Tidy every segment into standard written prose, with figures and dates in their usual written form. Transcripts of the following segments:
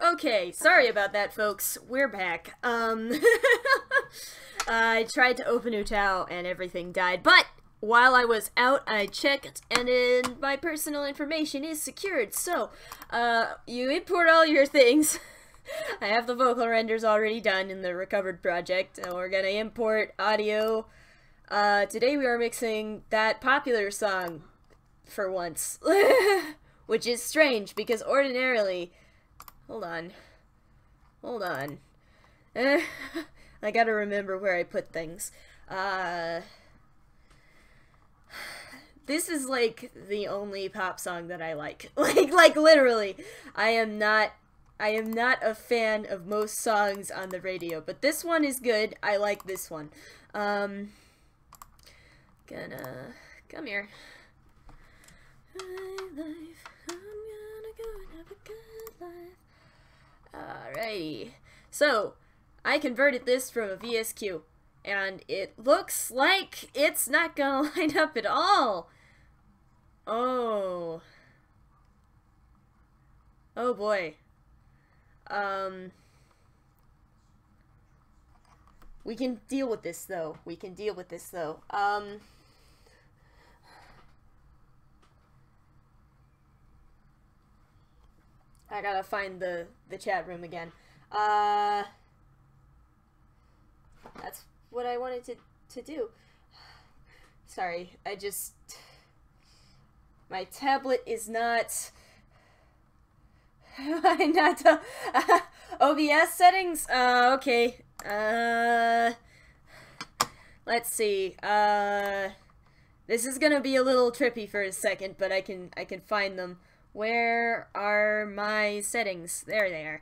Okay, sorry about that, folks. We're back. I tried to open Utao and everything died, but while I was out, I checked, and then my personal information is secured. So, you import all your things. I have the vocal renders already done in the recovered project, and we're gonna import audio. Today we are mixing that popular song, for once. Which is strange, because ordinarily... Hold on. I gotta remember where I put things. This is like the only pop song that I like. Like literally. I am not a fan of most songs on the radio, but this one is good. I like this one. Come here. My life, I'm gonna go and have a good life. Alrighty. So, I converted this from a VSQ, and it looks like it's not gonna line up at all. Oh. Oh boy. We can deal with this though. I gotta find the chat room again. That's what I wanted to do. Sorry, my tablet is not... OBS settings? Okay. Let's see. This is gonna be a little trippy for a second, but I can find them. Where are my settings? There they are.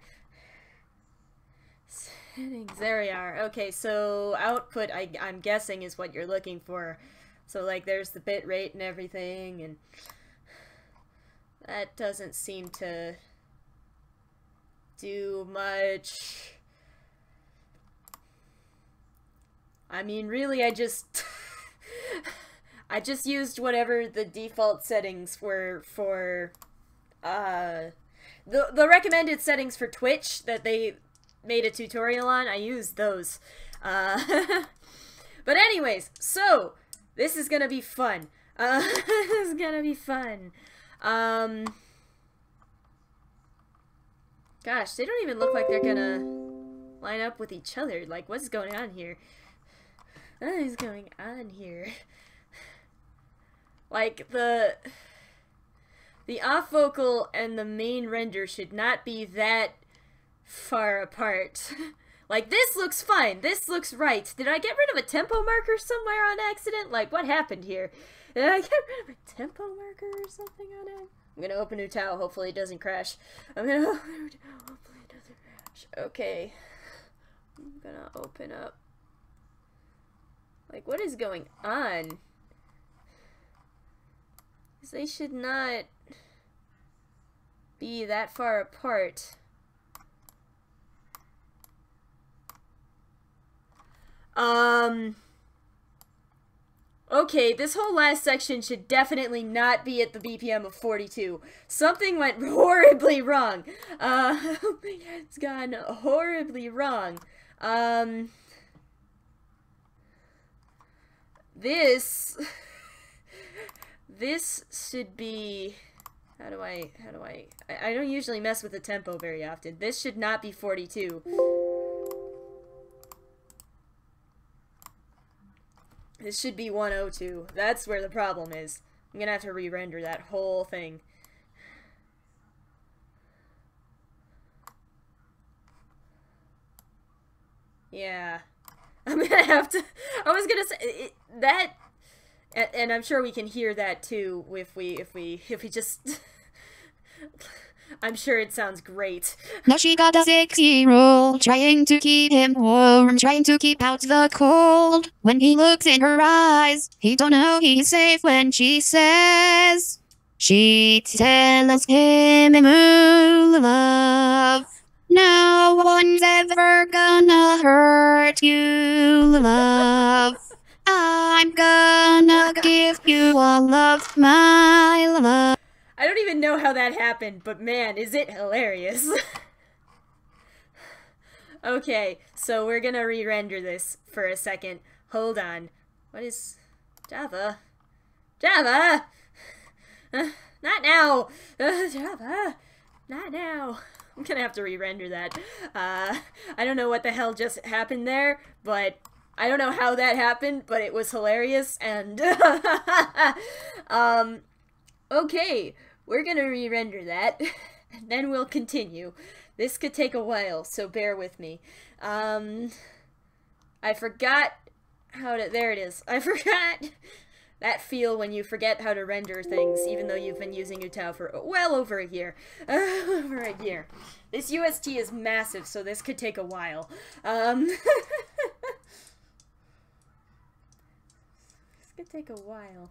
Settings, there we are. Okay, so output, I'm guessing, is what you're looking for. So, like, there's the bit rate and everything, and that doesn't seem to do much. I mean, really, I just used whatever the default settings were for the recommended settings for Twitch that they made a tutorial on. I used those. But anyways, so this is gonna be fun. This is gonna be fun. Gosh, they don't even look like they're gonna line up with each other. Like, what's going on here? What is going on here? Like, the off vocal and the main render should not be that far apart. Like, this looks fine. This looks right. Did I get rid of a tempo marker somewhere on accident? Like, what happened here? Did I get rid of a tempo marker or something on it? I'm gonna open Utao. Hopefully it doesn't crash. Hopefully it doesn't crash. Okay. I'm gonna open up. Like, what is going on? Because they should not be that far apart. Okay, this whole last section should definitely not be at the BPM of 42. Something went horribly wrong. It's gone horribly wrong. This should be... How do I don't usually mess with the tempo very often. This should not be 42. This should be 102. That's where the problem is. I'm gonna have to re-render that whole thing. Yeah. I'm gonna have to... I was gonna say... that... And I'm sure we can hear that too if we just... I'm sure it sounds great. Now she got a 6-year-old, trying to keep him warm, trying to keep out the cold. When he looks in her eyes, he don't know he's safe when she says she tells him, love, no one's ever gonna hurt you, love. I'm gonna give you all of my love. I don't even know how that happened, but man, is it hilarious. Okay, so we're gonna re-render this for a second. Hold on. What is... Java? Java! Not now! Java! Not now! I'm gonna have to re-render that. I don't know what the hell just happened there, but... I don't know how that happened, but it was hilarious, and... okay, we're gonna re-render that, and then we'll continue. This could take a while, so bear with me. I forgot how to... There it is. I forgot that feel when you forget how to render things, even though you've been using UTAU for well over a year. Over a year. This UST is massive, so this could take a while. This could take a while.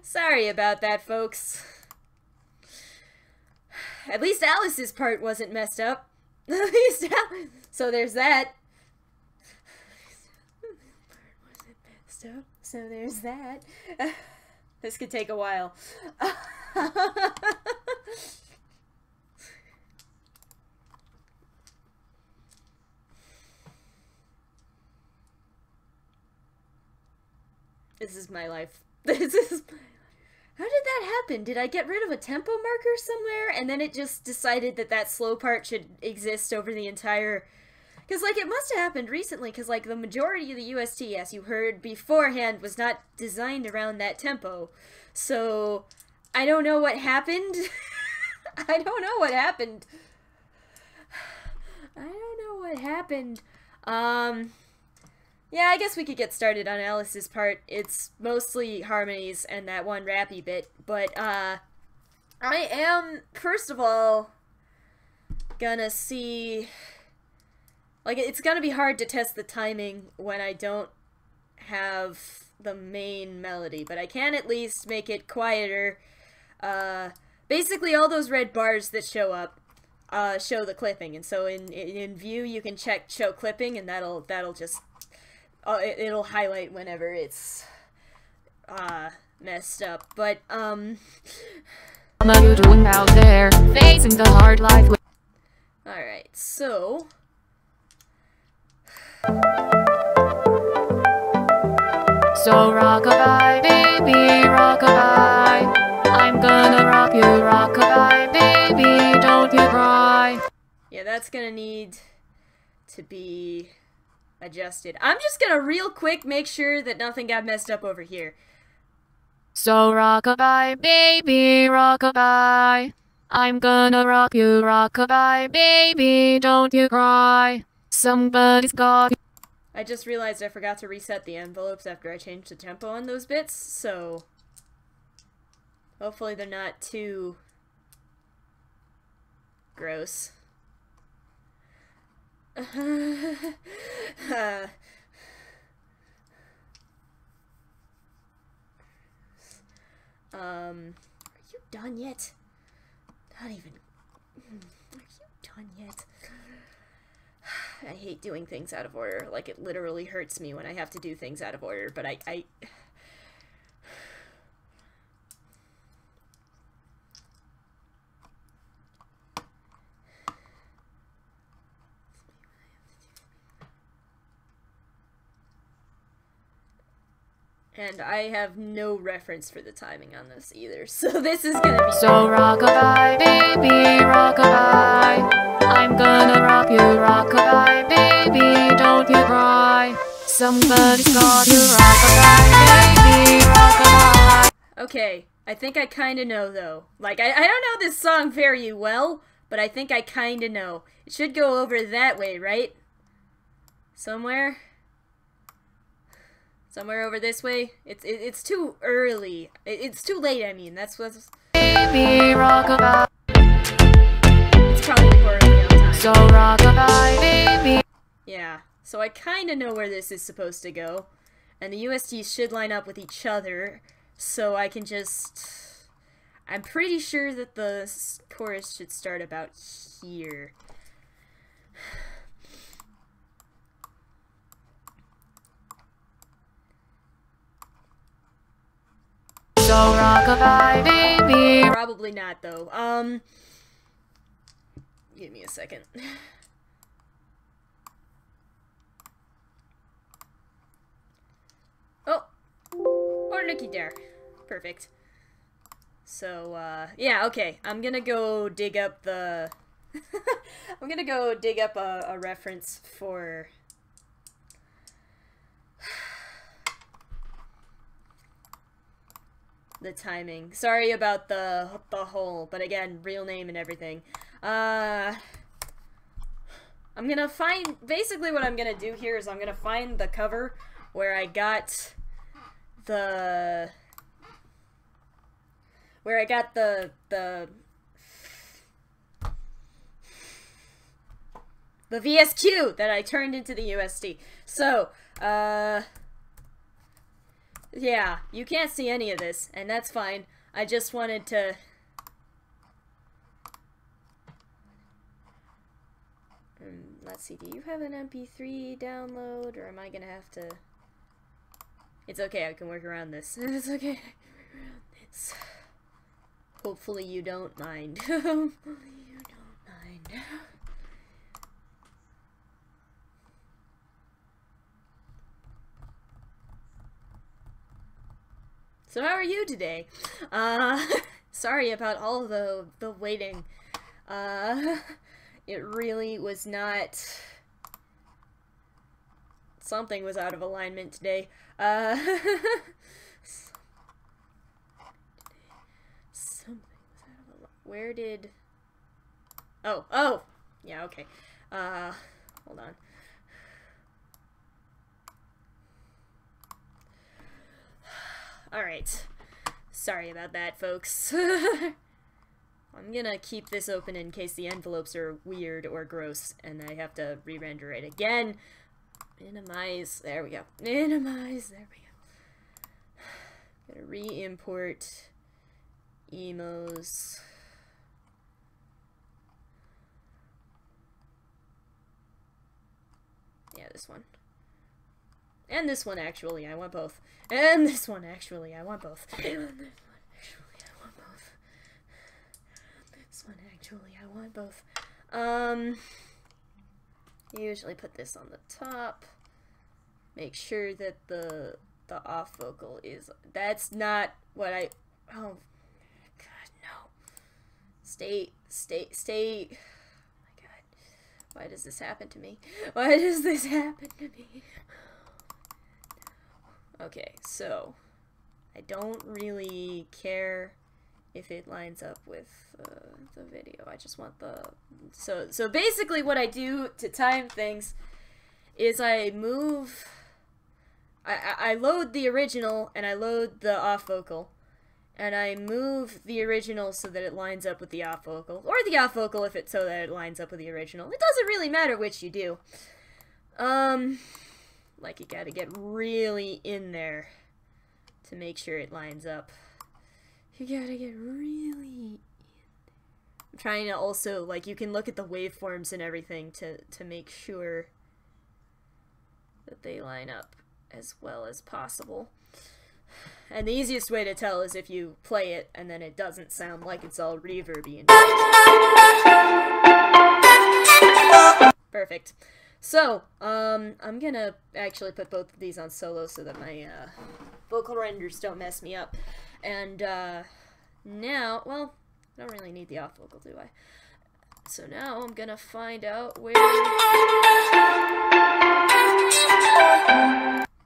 Sorry about that, folks. At least Alice's part wasn't messed up. At least so there's that. So there's that. This could take a while. This is my life. This is... How did that happen? Did I get rid of a tempo marker somewhere? And then it just decided that that slow part should exist over the entire... Because, like, it must have happened recently, because, like, the majority of the UST, as you heard beforehand, was not designed around that tempo. So, I don't know what happened. I don't know what happened. I don't know what happened. Yeah, I guess we could get started on Alice's part. It's mostly harmonies and that one rappy bit, but, I am, first of all, gonna see... Like, it's gonna be hard to test the timing when I don't have the main melody, but I can at least make it quieter. Basically, all those red bars that show up, show the clipping, and so in view you can check show clipping, and that'll just... it'll highlight whenever it's messed up, but What are you doing out there, facing the hard life? Alright, so... So rockabye, baby, rockabye. I'm gonna rock you, rockabye, baby, don't you cry. Yeah, that's gonna need to be adjusted. I'm just gonna real quick make sure that nothing got messed up over here. So rockabye, baby, rockabye. I'm gonna rock you, rockabye, baby, don't you cry. Somebody's got... I just realized I forgot to reset the envelopes after I changed the tempo on those bits, so... Hopefully they're not too... gross. Are you done yet? Not even... Are you done yet? I hate doing things out of order. Like, it literally hurts me when I have to do things out of order, but I... And I have no reference for the timing on this either, so this is gonna be... So rockabye, baby, rockabye. I'm gonna rock you, rockabye, baby, don't you cry. Somebody's got you, rockabye, baby, rockabye. Okay, I think I kinda know, though. Like, I don't know this song very well, but I think I kinda know. It should go over that way, right? Somewhere? Somewhere over this way? It's too early. It's too late, I mean. That's what's... Baby, rockabye. It's probably horribly on time. So rockabye, baby. Yeah, so I kinda know where this is supposed to go. And the USTs should line up with each other, so I can just... I'm pretty sure that the chorus should start about here. So rockabye, baby. Probably not, though. Give me a second. Oh! Oh, looky there. Perfect. So, yeah, okay. I'm gonna go dig up the... I'm gonna go dig up a reference for... the timing. Sorry about the whole, but again, real name and everything. I'm gonna find... Basically what I'm gonna do here is I'm gonna find the cover where I got the... Where I got the VSQ that I turned into the USD. So, yeah, you can't see any of this, and that's fine. I just wanted to... let's see, do you have an MP3 download, or am I gonna have to... It's okay, I can work around this. It's okay, I can work around this. Hopefully you don't mind. Hopefully you don't mind. So how are you today? Sorry about all the waiting. It really was not... Something was out of alignment today. Something was out of alignment. Where did... Oh! Yeah, okay. Hold on. Alright. Sorry about that, folks. I'm gonna keep this open in case the envelopes are weird or gross and I have to re-render it again. Minimize. There we go. Minimize. There we go. Gonna re-import emos. Yeah, this one. And this one, actually. I want both. And this one, actually. I want both. And this one, actually. I want both. This one, actually. I want both. Usually put this on the top. Make sure that the off vocal is... That's not what I... Oh, God, no. Stay... Oh, my God. Why does this happen to me? Why does this happen to me? Okay, so... I don't really care if it lines up with the video. I just want the... So basically what I do to time things is I move... I load the original and I load the off vocal. And I move the original so that it lines up with the off vocal. Or the off vocal if it's so that it lines up with the original. It doesn't really matter which you do. Like you gotta get really in there to make sure it lines up. You gotta get really in there. I'm trying to also, like, you can look at the waveforms and everything to make sure that they line up as well as possible. And the easiest way to tell is if you play it and then it doesn't sound like it's all reverby. Perfect. So, I'm gonna actually put both of these on solo so that my vocal renders don't mess me up. And now, well, I don't really need the off vocal, do I? So now I'm gonna find out where...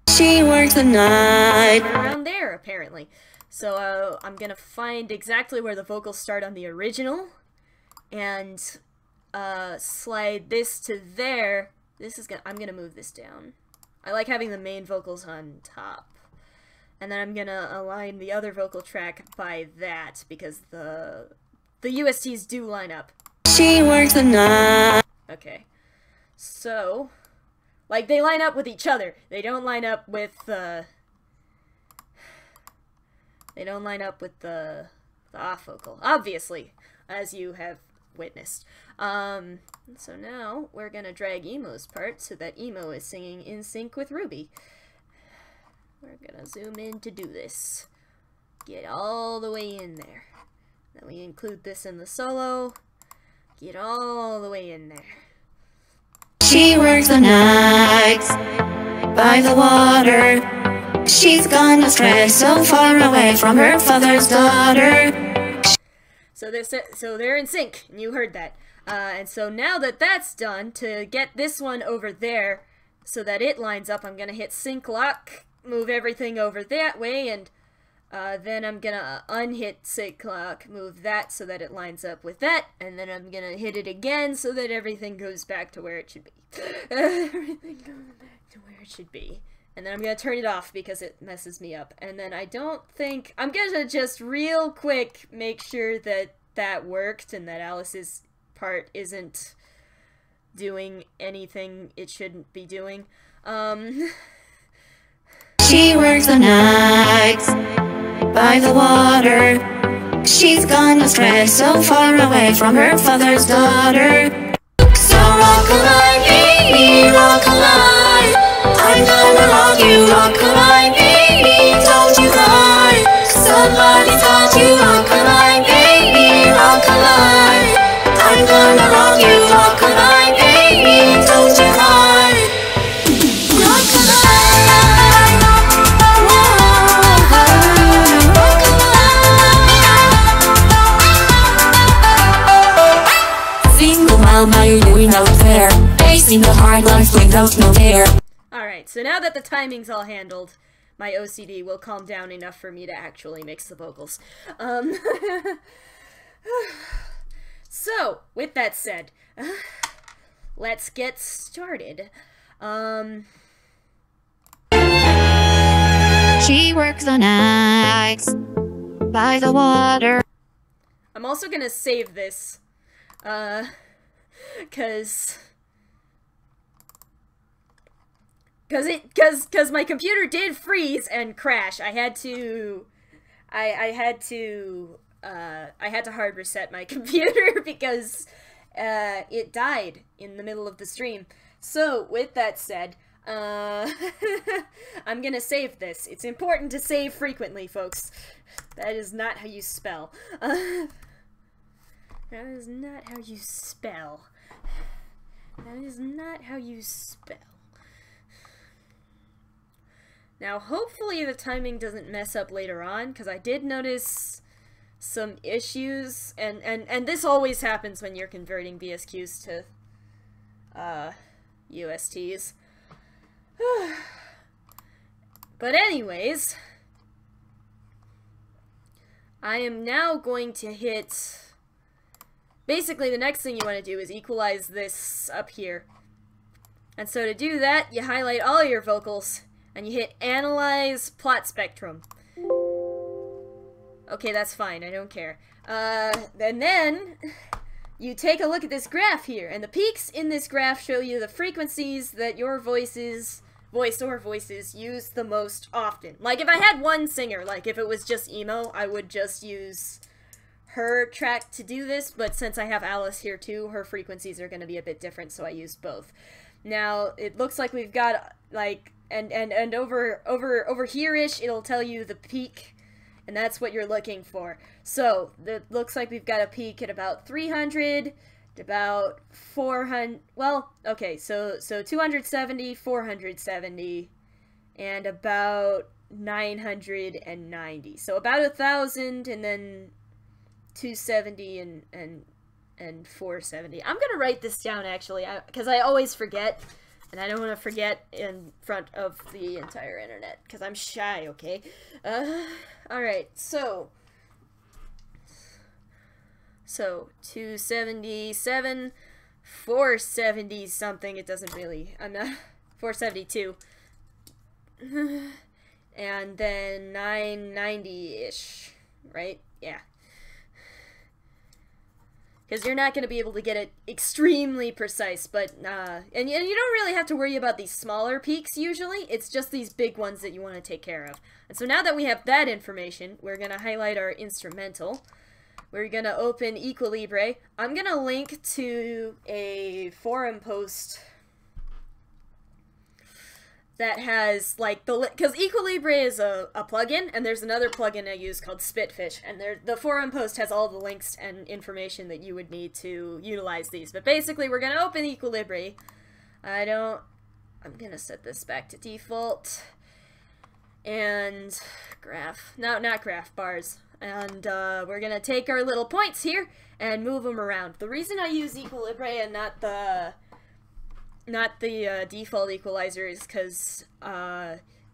She works the night. Around there, apparently. So I'm gonna find exactly where the vocals start on the original, and slide this to there. This is I'm gonna move this down. I like having the main vocals on top, and then I'm gonna align the other vocal track by that because the USTs do line up. She works the night. Okay, so. Like, they line up with each other. They don't line up with the... They don't line up with the off vocal. Obviously, as you have witnessed. So now, we're gonna drag Emo's part so that Emo is singing in sync with Ruby. We're gonna zoom in to do this. Get all the way in there. Then we include this in the solo. Get all the way in there. She works the nights by the water. She's gone astray, so far away from her father's daughter. So they're in sync, and you heard that. And so now that that's done, to get this one over there so that it lines up, I'm gonna hit sync lock, move everything over that way, and then I'm gonna unhit sync lock, move that so that it lines up with that, and then I'm gonna hit it again so that everything goes back to where it should be. Everything goes back to where it should be. And then I'm gonna turn it off because it messes me up. And then I don't think... I'm gonna just real quick make sure that that worked and that Alice's part isn't doing anything it shouldn't be doing. She works the nights by the water. She's gone astray, so far away from her father's daughter. So rock a line, baby, rock a line. I'm gonna rock you, rock a line, baby, don't you cry. Somebody's got you, rock a line, baby, rock a line. I'm gonna rock you, rock a line, baby, don't you cry. Rock a line, rock a line. Single mile, how you doing out there? Facing the hard life without no fear. Alright, so now that the timing's all handled, my OCD will calm down enough for me to actually mix the vocals. So, with that said, let's get started. She works the nights by the water. I'm also gonna save this, cause my computer did freeze and crash. I had to hard reset my computer because it died in the middle of the stream. So with that said, I'm gonna save this. It's important to save frequently, folks. That is not how you spell. That is not how you spell. That is not how you spell. Now, hopefully the timing doesn't mess up later on, because I did notice some issues, and this always happens when you're converting VSQs to USTs. But anyways, I am now going to hit... Basically, the next thing you want to do is equalize this up here. And so to do that, you highlight all your vocals, and you hit Analyze Plot Spectrum. Okay, that's fine, I don't care. And then, you take a look at this graph here, and the peaks in this graph show you the frequencies that your voice or voices use the most often. Like, if I had one singer, like if it was just emo, I would just use her track to do this, but since I have Alice here too, her frequencies are going to be a bit different, so I used both. Now, it looks like we've got, like, and over here-ish, it'll tell you the peak, and that's what you're looking for. So, it looks like we've got a peak at about 300, about 400, well, okay, so 270, 470, and about 990. So about 1,000, and then 270 and 470. I'm gonna write this down, actually, because I always forget, and I don't want to forget in front of the entire internet, because I'm shy, okay? Alright, so 277, 470 something, it doesn't really, I'm not, 472, and then 990-ish, right? Yeah. Because you're not going to be able to get it extremely precise, but, and you don't really have to worry about these smaller peaks, usually. It's just these big ones that you want to take care of. And so now that we have that information, we're going to highlight our instrumental. We're going to open Equilibre. I'm going to link to a forum post that has like because Equilibre is a plugin, and there's another plugin I use called Spitfish, and the forum post has all the links and information that you would need to utilize these. But basically, we're gonna open Equilibre. I'm gonna set this back to default, and graph, no, not graph, bars, and we're gonna take our little points here and move them around. The reason I use Equilibre and not the default equalizer is because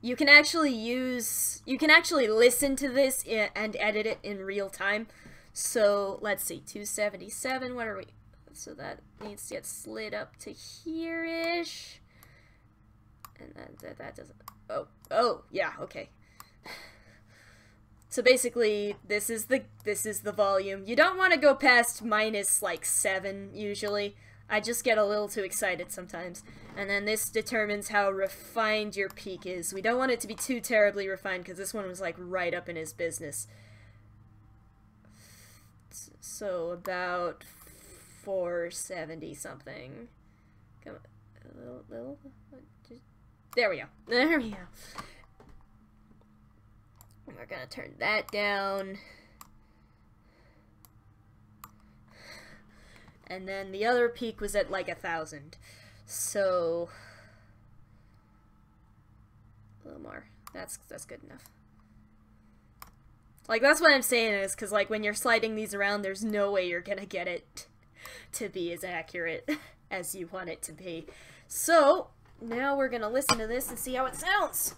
you can actually listen to this and edit it in real time. So let's see, 277, what are we, so that needs to get slid up to here-ish, and that doesn't, oh yeah, okay. So basically, this is the volume. You don't want to go past minus like 7 usually. I just get a little too excited sometimes. And then this determines how refined your peak is. We don't want it to be too terribly refined, because this one was like right up in his business. So about 470 something. Come on, a little. There we go. There we go. We're gonna turn that down. And then the other peak was at like 1,000. So a little more. That's good enough. Like, that's what I'm saying is because, like, when you're sliding these around, there's no way you're gonna get it to be as accurate as you want it to be. So now we're gonna listen to this and see how it sounds.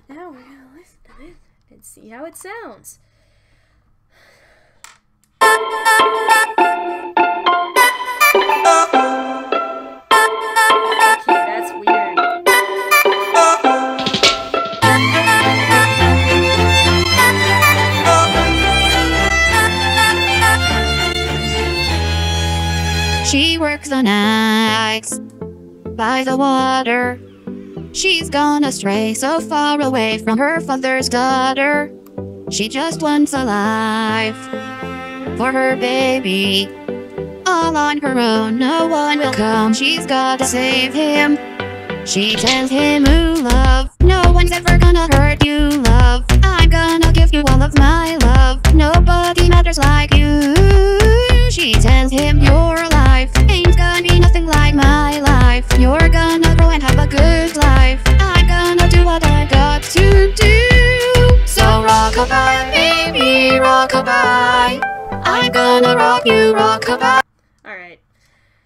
Now we're gonna listen to this and see how it sounds. Okay, that's weird. She works the nights by the water. She's gone astray, so far away from her father's daughter. She just wants a life for her baby. All on her own, no one will come. She's gotta save him. She tells him, ooh, love, no one's ever gonna hurt you, love. I'm gonna give you all of my love. Nobody matters like you. She tells him, your life ain't gonna be nothing like my life. You're gonna grow and have a good life. I'm gonna do what I got to do. So rockabye, baby, rockabye. I'm gonna rock you, rockabye. Alright.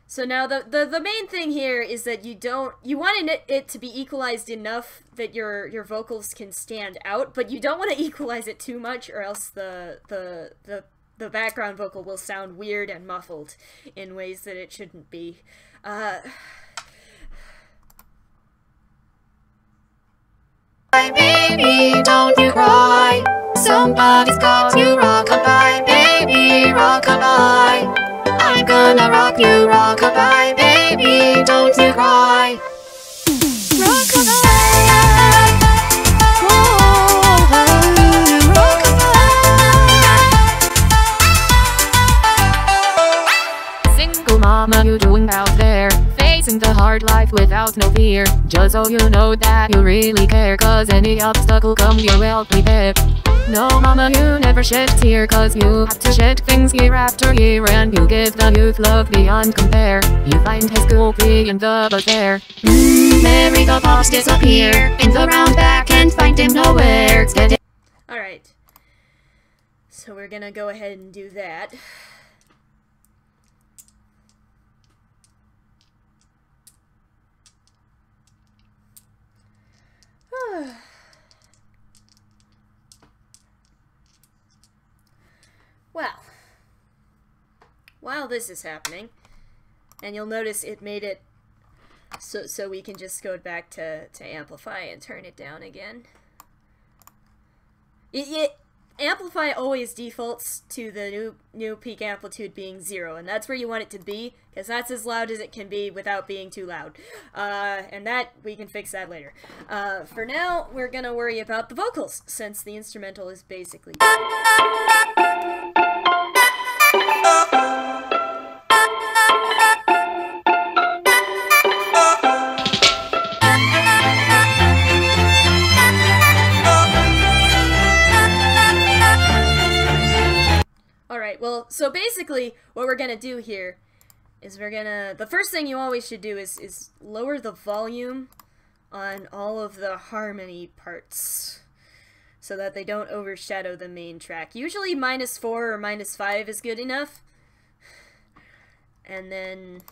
So now the main thing here is that you want it to be equalized enough that your vocals can stand out, but you don't want to equalize it too much, or else the background vocal will sound weird and muffled in ways that it shouldn't be. Baby, don't you cry. Somebody's got you, rockabye, baby, rockabye. I'm gonna rock you, rockabye, baby, don't you cry. Rockabye. Whoa, rockabye. Single mama, you doing out there? Facing the hard life without no fear. Just so you know that you really care, cause any obstacle come, you're well prepared. No mama, you never shed a tear, cause you have to shed things year after year, and you give the youth love beyond compare. You find his school fee in the bus there. Mary the boss disappear in the round back and find him nowhere. Alright. So we're gonna go ahead and do that. Well, while this is happening, and you'll notice it made it so we can just go back to amplify and turn it down again. Amplify always defaults to the new peak amplitude being 0, and that's where you want it to be, because that's as loud as it can be without being too loud. And that, we can fix that later. For now, we're gonna worry about the vocals, since the instrumental is basically... So basically, what we're gonna do here is the first thing you always should do is lower the volume on all of the harmony parts so that they don't overshadow the main track. Usually -4 or -5 is good enough. And then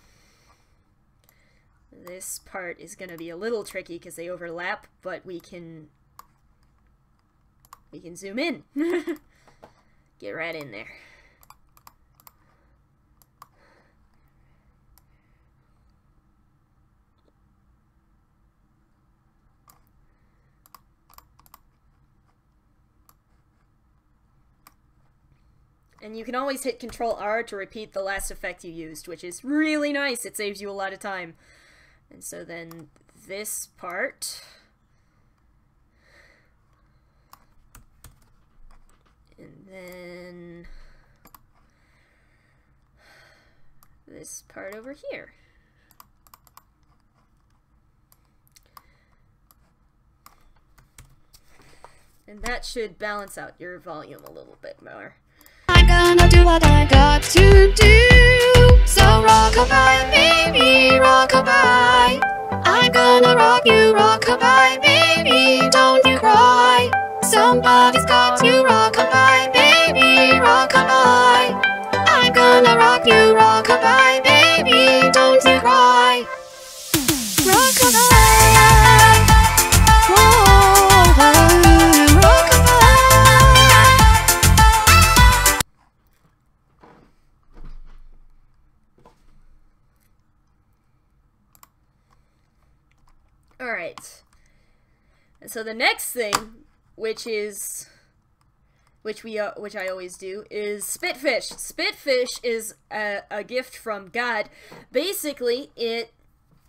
this part is gonna be a little tricky because they overlap, but we can zoom in. Get right in there. And you can always hit Control-R to repeat the last effect you used, which is really nice. It saves you a lot of time. And so then this part, and then this part over here. And that should balance out your volume a little bit more. I'm gonna do what I got to do. So rockabye, baby, rockabye. I'm gonna rock you, rockabye, baby, don't you cry. Somebody's got you, rockabye, baby, rockabye. I'm gonna rock you, rockabye, baby, don't you cry. Rockabye. Whoa, rockabye. Alright, and so the next thing, which I always do, is spitfish. Spitfish is a gift from God. Basically, it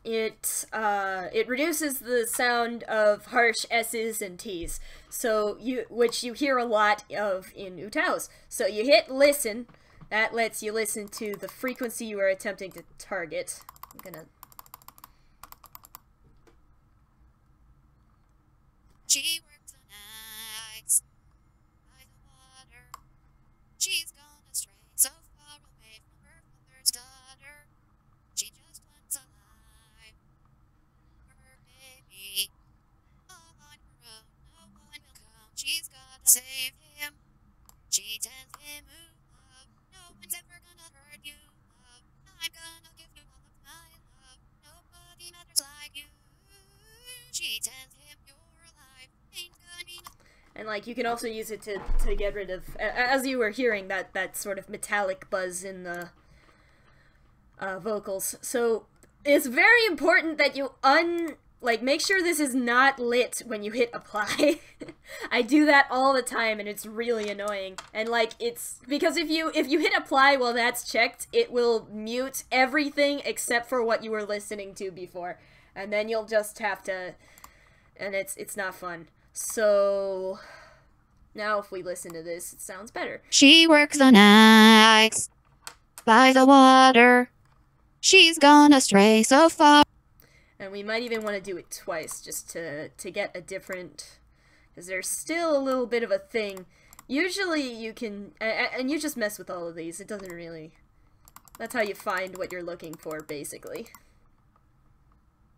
reduces the sound of harsh S's and T's, so which you hear a lot of in Utaos. So you hit listen. That lets you listen to the frequency you are attempting to target. I'm gonna. She works the nights by the water. She's gone astray, so far away from her mother's daughter. She just wants a life for her baby. All on her own, no one will come. She's gotta save him. She tells him, ooh, love, no one's ever gonna hurt you, love. I'm gonna give you all of my love. Nobody matters like you. She tells him your life ain't gonna be no. And like you can also use it to get rid of, as you were hearing, that sort of metallic buzz in the vocals. So it's very important that you make sure this is not lit when you hit apply. I do that all the time and it's really annoying. And like it's because if you hit apply while that's checked, it will mute everything except for what you were listening to before. And then you'll just have to, and it's not fun. So now if we listen to this, it sounds better. She works the nights by the water. She's gone astray so far. And we might even want to do it twice just to get a different, because there's still a little bit of a thing. Usually you can, and you just mess with all of these. It doesn't really, that's how you find what you're looking for, basically.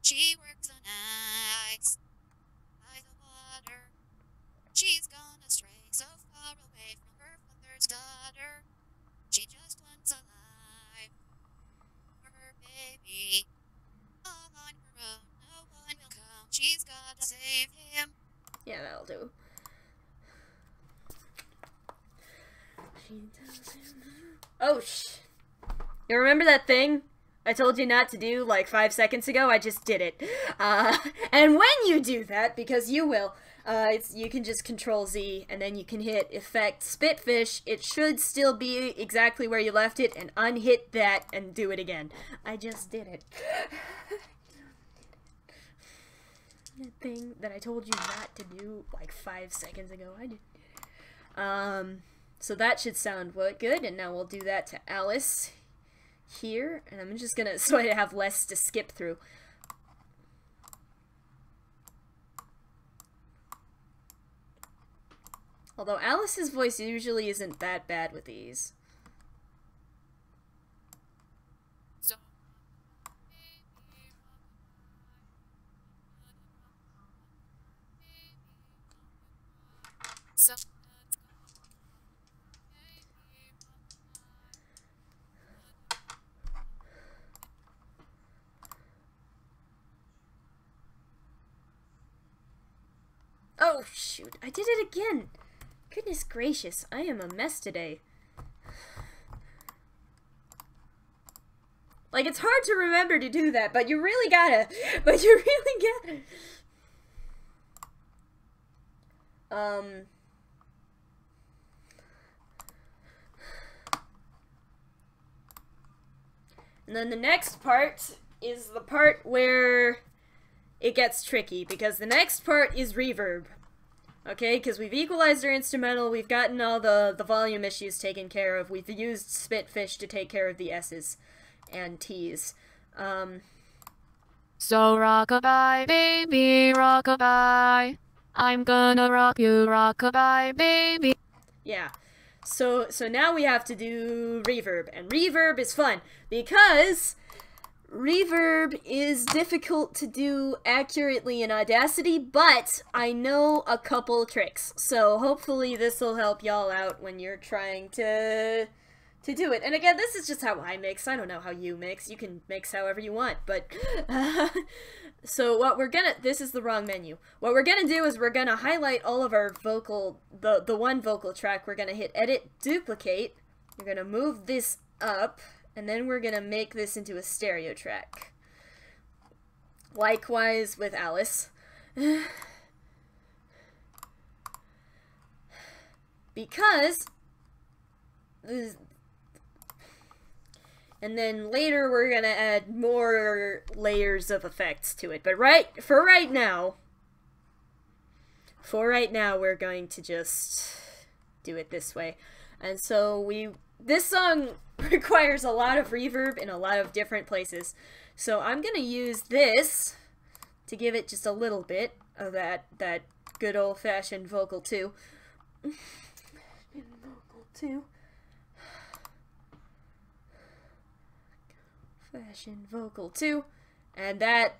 She works the nights by the water. She's gone astray so far away from her mother's daughter. She just wants a life for her baby. All on her own, no one will come. She's gotta save him. Yeah, that'll do. Oh, you remember that thing I told you not to do like 5 seconds ago? I just did it. And when you do that, because you will, you can just Control Z and then you can hit Effect Spitfish. It should still be exactly where you left it, and unhit that and do it again. I just did it. That thing that I told you not to do like 5 seconds ago, I did. So that should sound good, and now we'll do that to Alice here, and I'm just gonna, so I have less to skip through. Although Alice's voice usually isn't that bad with these. Oh, shoot. I did it again. Goodness gracious. I am a mess today. Like, it's hard to remember to do that, but you really gotta. But you really gotta. And then the next part is the part where it gets tricky, because the next part is reverb. Okay, because we've equalized our instrumental, we've gotten all the volume issues taken care of, we've used Spitfish to take care of the S's and T's. So rockabye, baby, rockabye. I'm gonna rock you, rockabye, baby. Yeah. So now we have to do reverb, and reverb is fun because reverb is difficult to do accurately in Audacity, but I know a couple tricks. So hopefully this will help y'all out when you're trying to do it. And again, this is just how I mix. I don't know how you mix. You can mix however you want, but so what we're gonna, this is the wrong menu. What we're gonna do is we're gonna highlight all of our vocal, the one vocal track. We're gonna hit edit, duplicate. We're gonna move this up, and then we're gonna make this into a stereo track. Likewise with Alice. Because and then later we're gonna add more layers of effects to it. But for right now we're going to just do it this way. And so this song requires a lot of reverb in a lot of different places. So I'm gonna use this to give it just a little bit of that good old-fashioned vocal 2. Fashion vocal 2, and that,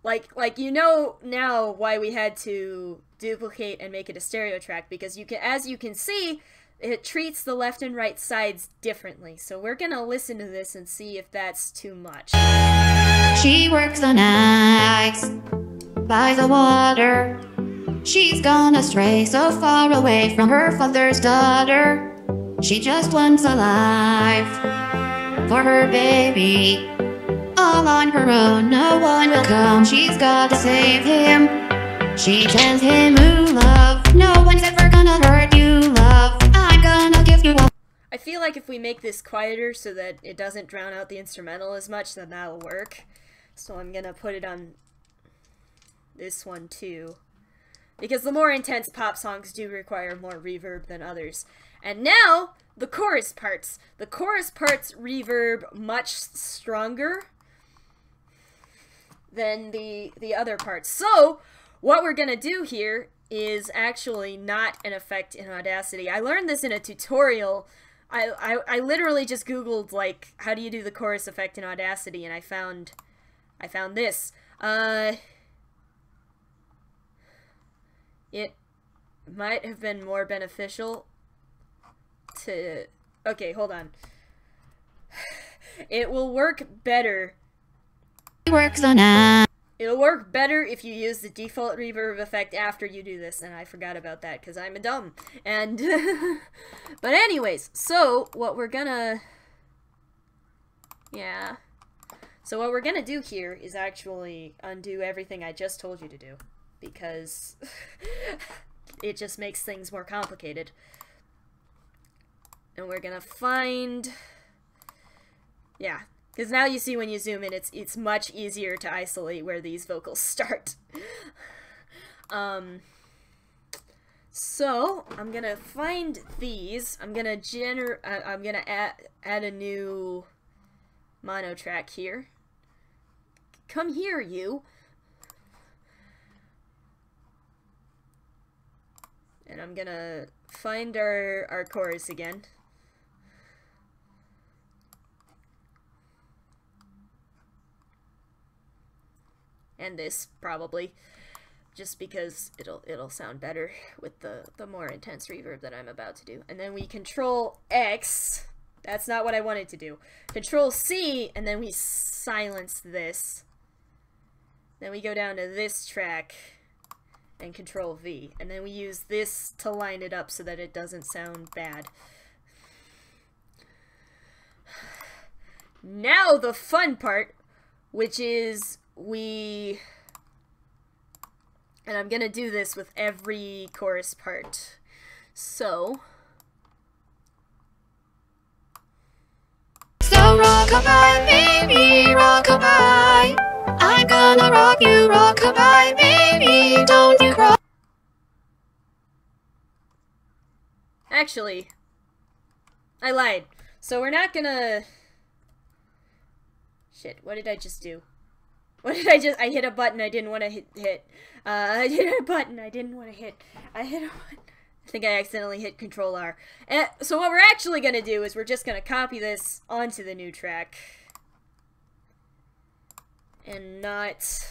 like you know now why we had to duplicate and make it a stereo track, because as you can see, it treats the left and right sides differently. So we're gonna listen to this and see if that's too much. She works the nights by the water. She's gone astray, so far away from her father's daughter. She just wants a life for her baby. All on her own, no one will come. She's got to save him. She tells him, ooh, love, no one's ever gonna hurt you, love. I'm gonna give you all. I feel like if we make this quieter so that it doesn't drown out the instrumental as much, then that'll work. So I'm gonna put it on this one too, because the more intense pop songs do require more reverb than others. And now, the chorus parts. The chorus parts reverb much stronger than the other parts. So, what we're gonna do here is actually not an effect in Audacity. I learned this in a tutorial. I literally just Googled, like, how do you do the chorus effect in Audacity, and I found this. It might have been more beneficial to... Okay, hold on. It will work better. It'll work better if you use the default reverb effect after you do this, and I forgot about that because I'm a dumb. And but anyways, so what we're gonna So what we're gonna do here is actually undo everything I just told you to do, because it just makes things more complicated. And we're gonna find, because now you see when you zoom in, it's much easier to isolate where these vocals start. So I'm gonna find these. I'm gonna add a new mono track here. Come here, you. And I'm gonna find our chorus again. And this, probably. just because it'll sound better with the more intense reverb that I'm about to do. And then we Control X. That's not what I wanted to do. Control C, and then we silence this. Then we go down to this track and Control V, and then we use this to line it up so that it doesn't sound bad. Now the fun part, which is and I'm gonna do this with every chorus part. So rockabye, baby, rockabye. I'm gonna rock you, rockabye, baby, don't you cry. Actually, I lied. So we're not gonna... Shit, what did I just do? What did I hit a button I didn't want to hit. I hit a button I didn't want to hit. I hit a button. I think I accidentally hit Control R. And so what we're actually going to do is we're just going to copy this onto the new track. And not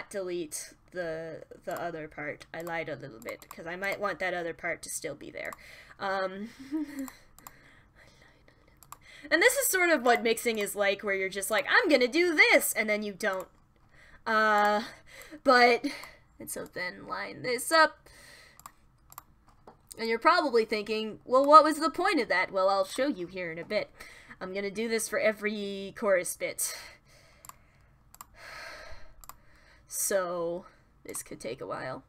delete the other part. I lied a little bit, because I might want that other part to still be there. And this is sort of what mixing is like, where you're just like, I'm gonna do this, and then you don't. And so then line this up. And you're probably thinking, well, what was the point of that? Well, I'll show you here in a bit. I'm gonna do this for every chorus bit. So, this could take a while.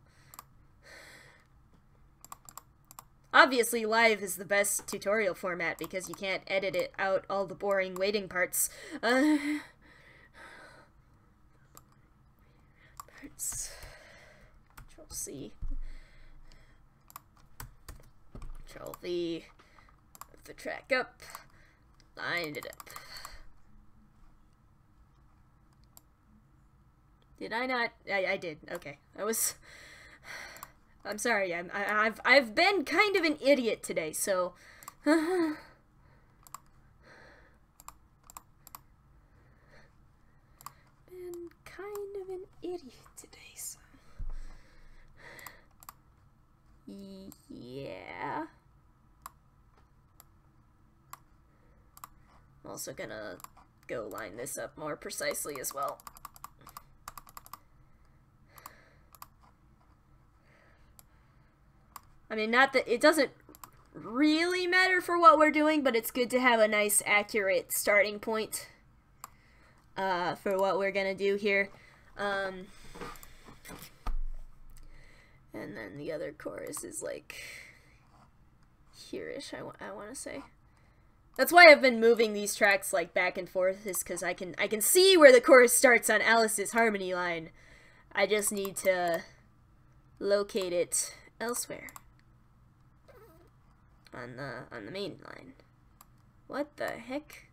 Obviously, live is the best tutorial format because you can't edit it out all the boring waiting parts. Control C. Control V. Move the track up. Line it up. Did I not? I did. Okay. I'm sorry. I've been kind of an idiot today, so been kind of an idiot today, so yeah. I'm also gonna go line this up more precisely as well. I mean, not that it doesn't really matter for what we're doing, but it's good to have a nice, accurate starting point for what we're gonna do here. And then the other chorus is like here-ish, I want to say. That's why I've been moving these tracks like back and forth, is because I can see where the chorus starts on Alice's harmony line. I just need to locate it elsewhere. On the main line. What the heck?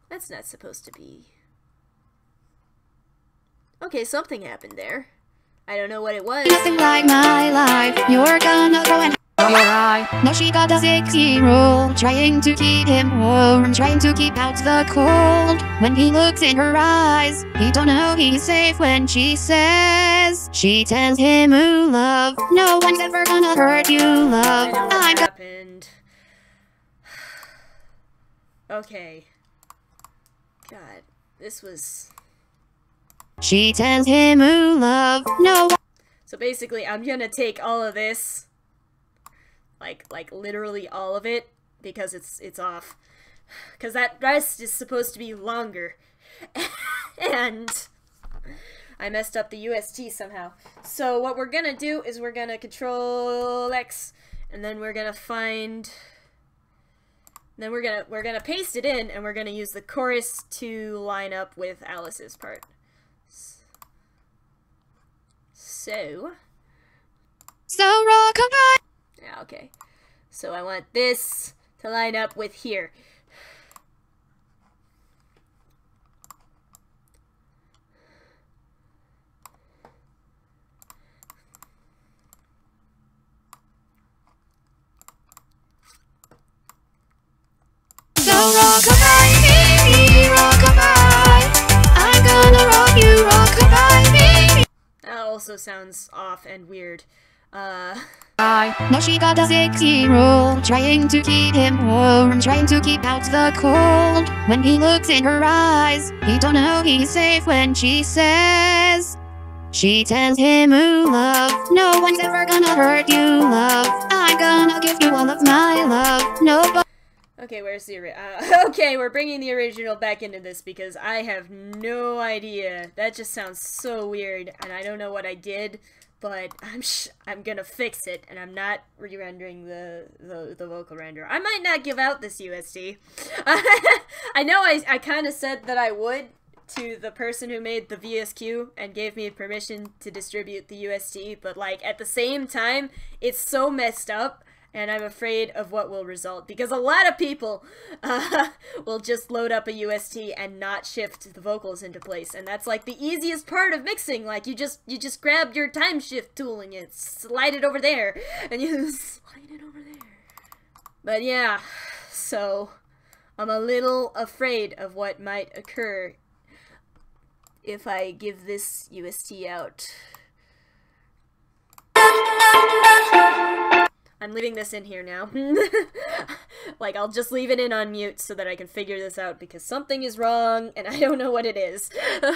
That's not supposed to be. Okay, something happened there. I don't know what it was. Nothing like my life. You're gonna go and no, she got a 6-year-old, trying to keep him warm, trying to keep out the cold. When he looks in her eyes, he don't know he's safe when she says, she tells him, ooh, love, no one's ever gonna hurt you, love. What happened? Okay. God, this was... She tells him, ooh, love, no. So basically, I'm gonna take all of this, like literally all of it, because it's off. Because that rest is supposed to be longer. And I messed up the UST somehow. So what we're gonna do is we're gonna Control X, and then we're gonna find... Then we're gonna paste it in, and we're gonna use the chorus to line up with Alice's part. So rockabye. yeah, okay. So I want this to line up with here. So rockabye, baby, rockabye. I'm gonna rock you, rockabye, baby. also sounds off and weird. No, she got a 6-year-old, trying to keep him warm, trying to keep out the cold. When he looks in her eyes, he don't know he's safe when she says, she tells him, ooh, love, no one's ever gonna hurt you, love. I'm gonna give you all of my love. Nobody. Okay, where's the okay, we're bringing the original back into this because I have no idea. That just sounds so weird, and I don't know what I did, but I'm gonna fix it, and I'm not re-rendering the vocal renderer. I might not give out this USD. I know I kind of said that I would to the person who made the VSQ and gave me permission to distribute the USD, but like at the same time, it's so messed up. And I'm afraid of what will result, because a lot of people will just load up a UST and not shift the vocals into place, and that's like the easiest part of mixing. Like you just grab your time shift tool and you slide it over there, and you slide it over there. But yeah, so I'm a little afraid of what might occur if I give this UST out. I'm leaving this in here now. Like, I'll just leave it in on mute so that I can figure this out, because something is wrong, and I don't know what it is. Now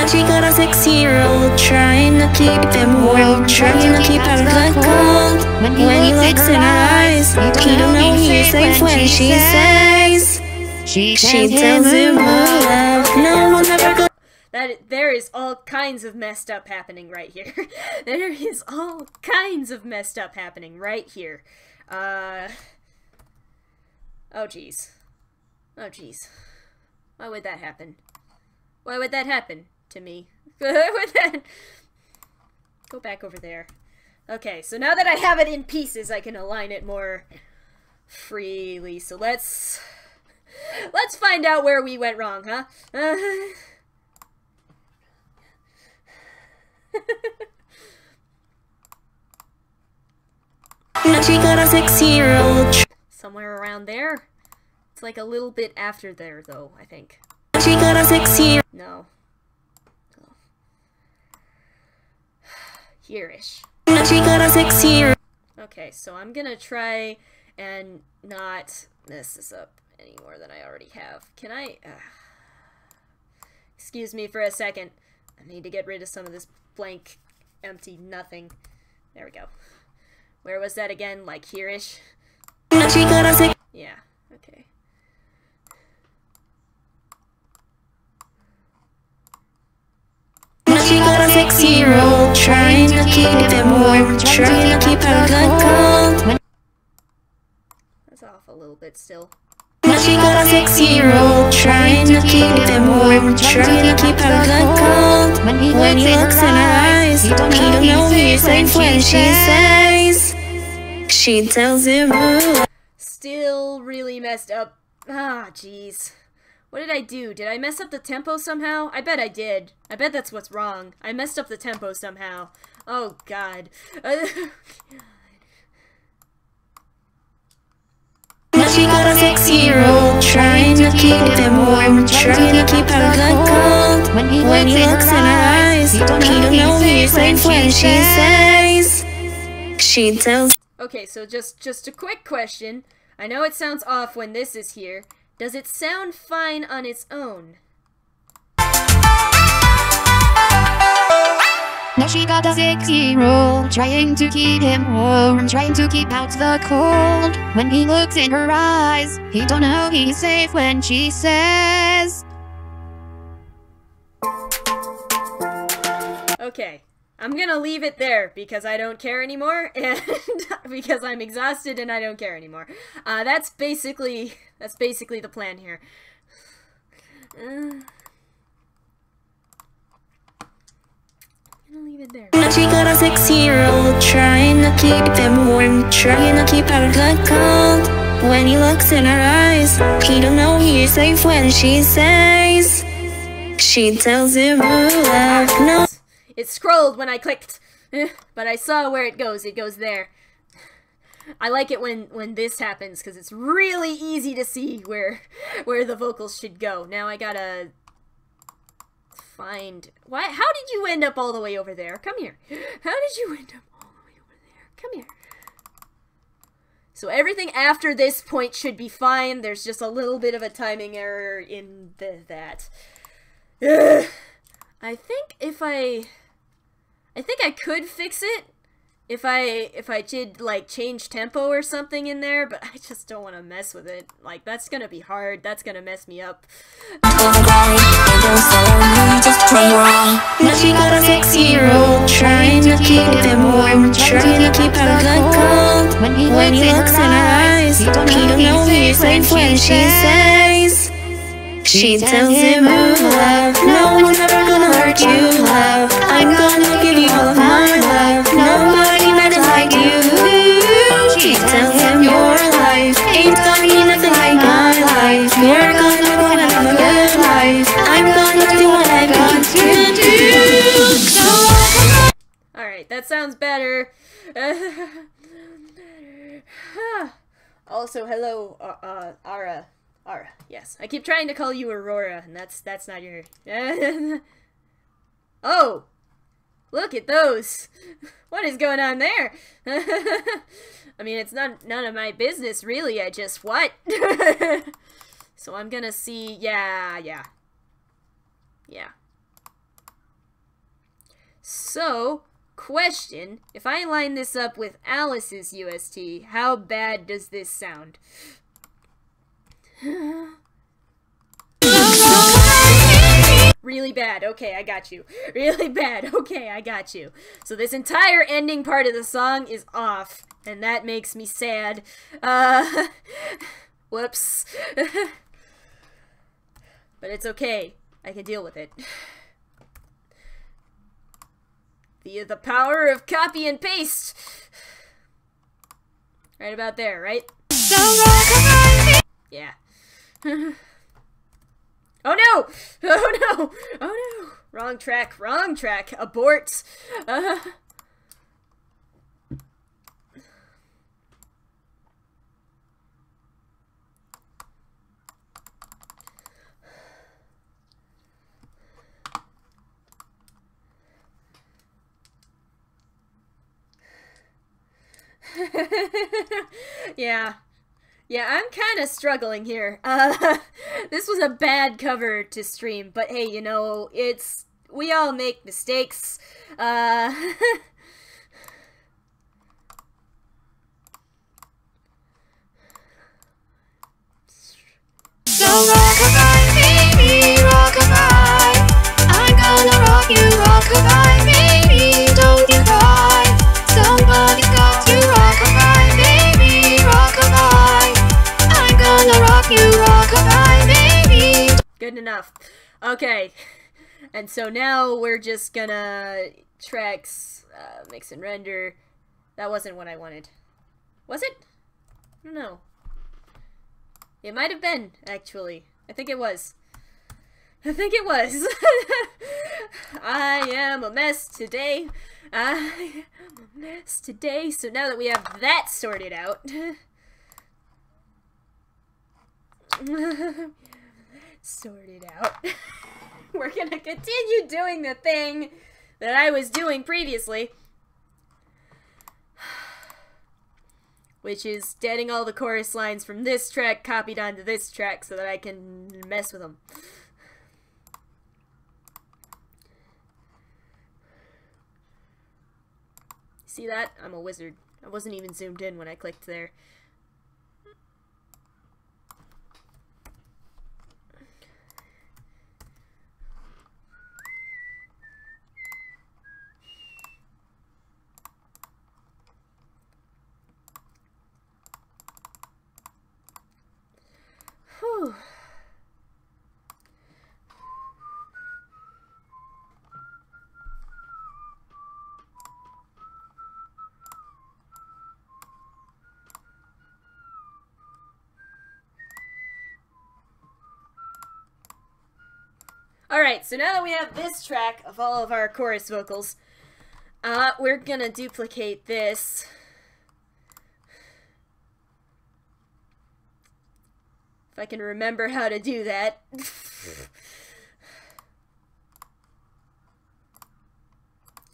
she got a 6-year-old, trying to keep him warm, trying to keep out the cold. When he looks in her eyes, he don't know he's safe when she says, she tells him, love, no one's ever gonna. There is all kinds of messed up happening right here. There is all kinds of messed up happening right here. Oh jeez. Oh jeez. Why would that happen? Why would that happen to me? Why would that... Go back over there. Okay, so now that I have it in pieces, I can align it more freely. So let's find out where we went wrong, huh? Now she got a 6-year-old. Somewhere around there? It's like a little bit after there, though, I think. She got a 6-year. No. Oh. Here-ish. Now she got a 6-year. Okay, so I'm gonna try and not mess this up any more than I already have. Can I... Excuse me for a second. I need to get rid of some of this blank, empty nothing. There we go. Where was that again? Like here-ish? Now she got a 6. Yeah, okay. Now she got a 6-year-old, trying to keep him warm, trying to keep out the cold. That's off a little bit still. Now she got a 6-year-old, trying to keep him warm, trying to keep out the cold. When he looks in her eyes, he don't know he's safe when she says, she tells him, ooh. Still really messed up. Ah, jeez. What did I do? Did I mess up the tempo somehow? I bet I did. I bet that's what's wrong. I messed up the tempo somehow. Oh, God. Now she got a 6-year-old, trying to keep him warm, trying to keep out the cold. When he looks in her eyes, he don't know he's safe when she says, she tells. Okay, so just a quick question. I know it sounds off when this is here. Does it sound fine on its own? Now she got a 6-year-old, trying to keep him warm, trying to keep out the cold. When he looks in her eyes, he don't know he's safe when she says. Okay, I'm gonna leave it there because I don't care anymore, and because I'm exhausted and I don't care anymore. That's basically the plan here. Leave it there. Now she got a 6-year-old, trying to keep him warm, trying to keep out the cold. When he looks in her eyes, he don't know he's safe when she says, she tells him, ooh, love, no. It scrolled when I clicked, but I saw where it goes. It goes there. I like it when this happens because it's really easy to see where the vocals should go. Now I gotta find why. How did you end up all the way over there? Come here. How did you end up all the way over there? Come here. So everything after this point should be fine. There's just a little bit of a timing error in that. Ugh. I think I could fix it if I did like change tempo or something in there, but I just don't want to mess with it. Like that's gonna be hard. That's gonna mess me up. Now she got a 6-year-old trying to keep him warm, trying to keep her blood cold. When he looks in her eyes, he don't know he's safe when she says. She tells him, ooh, love, no one's ever gonna hurt you, love. I'm gonna give you all of my love. Nobody matters like you. She tells him your life ain't gonna be nothing like my life. You're gonna go and have a good life. I'm gonna do what I got to do. Alright, that sounds better. Also, hello, Ara. Ara, yes. I keep trying to call you Aurora, and that's not your... Oh! Look at those! What is going on there? I mean, it's none of my business, really. I just... What? So I'm gonna see... Yeah. So, question. If I line this up with Alice's UST, how bad does this sound? Really bad. Okay, I got you. Really bad. Okay, I got you. So this entire ending part of the song is off, and that makes me sad. Whoops. But it's okay. I can deal with it. Via the power of copy and paste. Right about there, right? Yeah. Oh no! Oh no! Oh no! Wrong track, wrong track. Abort. Yeah, I'm kind of struggling here. This was a bad cover to stream, but hey, you know, we all make mistakes. So rockabye, baby, rockabye. I'm gonna rock you, rockabye, baby, don't you cry. Somebody's got to rockabye, baby, rockabye. I'm gonna rock you, rockabye, baby. Good enough. Okay. And so now we're just gonna tracks, mix and render. That wasn't what I wanted. Was it? I don't know. It might have been, actually. I think it was. I think it was. I am a mess today. I am a mess today. So now that we have that sorted out. Sorted out. We're gonna continue doing the thing that I was doing previously. Which is getting all the chorus lines from this track copied onto this track so that I can mess with them. See that? I'm a wizard. I wasn't even zoomed in when I clicked there. Whew. Alright, so now that we have this track of all of our chorus vocals, we're gonna duplicate this. If I can remember how to do that.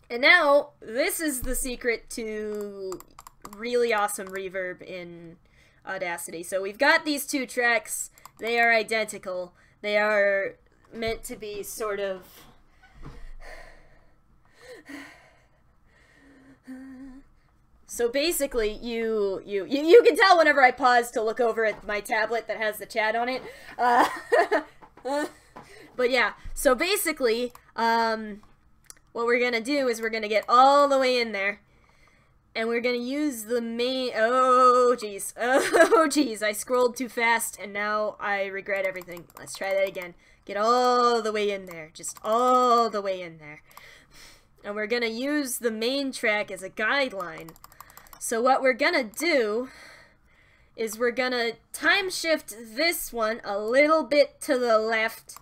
And now, this is the secret to really awesome reverb in Audacity. So we've got these two tracks. They are identical. They are meant to be sort of... So basically, you can tell whenever I pause to look over at my tablet that has the chat on it. But yeah, so basically, what we're gonna do is we're gonna get all the way in there, and we're gonna use the main... Oh, jeez. Oh, jeez. I scrolled too fast, and now I regret everything. Let's try that again. Get all the way in there. Just all the way in there. And we're gonna use the main track as a guideline. So what we're gonna do is we're gonna time shift this one a little bit to the left.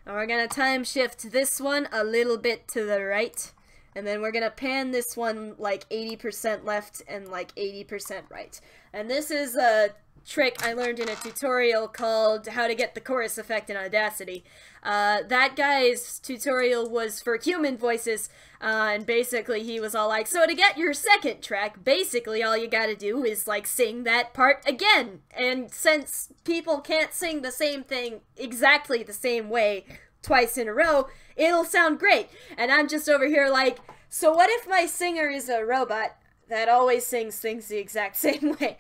And we're gonna time shift this one a little bit to the right. And then we're gonna pan this one like 80% left and like 80% right. And this is a trick I learned in a tutorial called How to Get the Chorus Effect in Audacity. That guy's tutorial was for human voices, and basically he was all like, so to get your second track, basically all you gotta do is like sing that part again. And since people can't sing the same thing exactly the same way twice in a row, it'll sound great. And I'm just over here like, so what if my singer is a robot that always sings things the exact same way?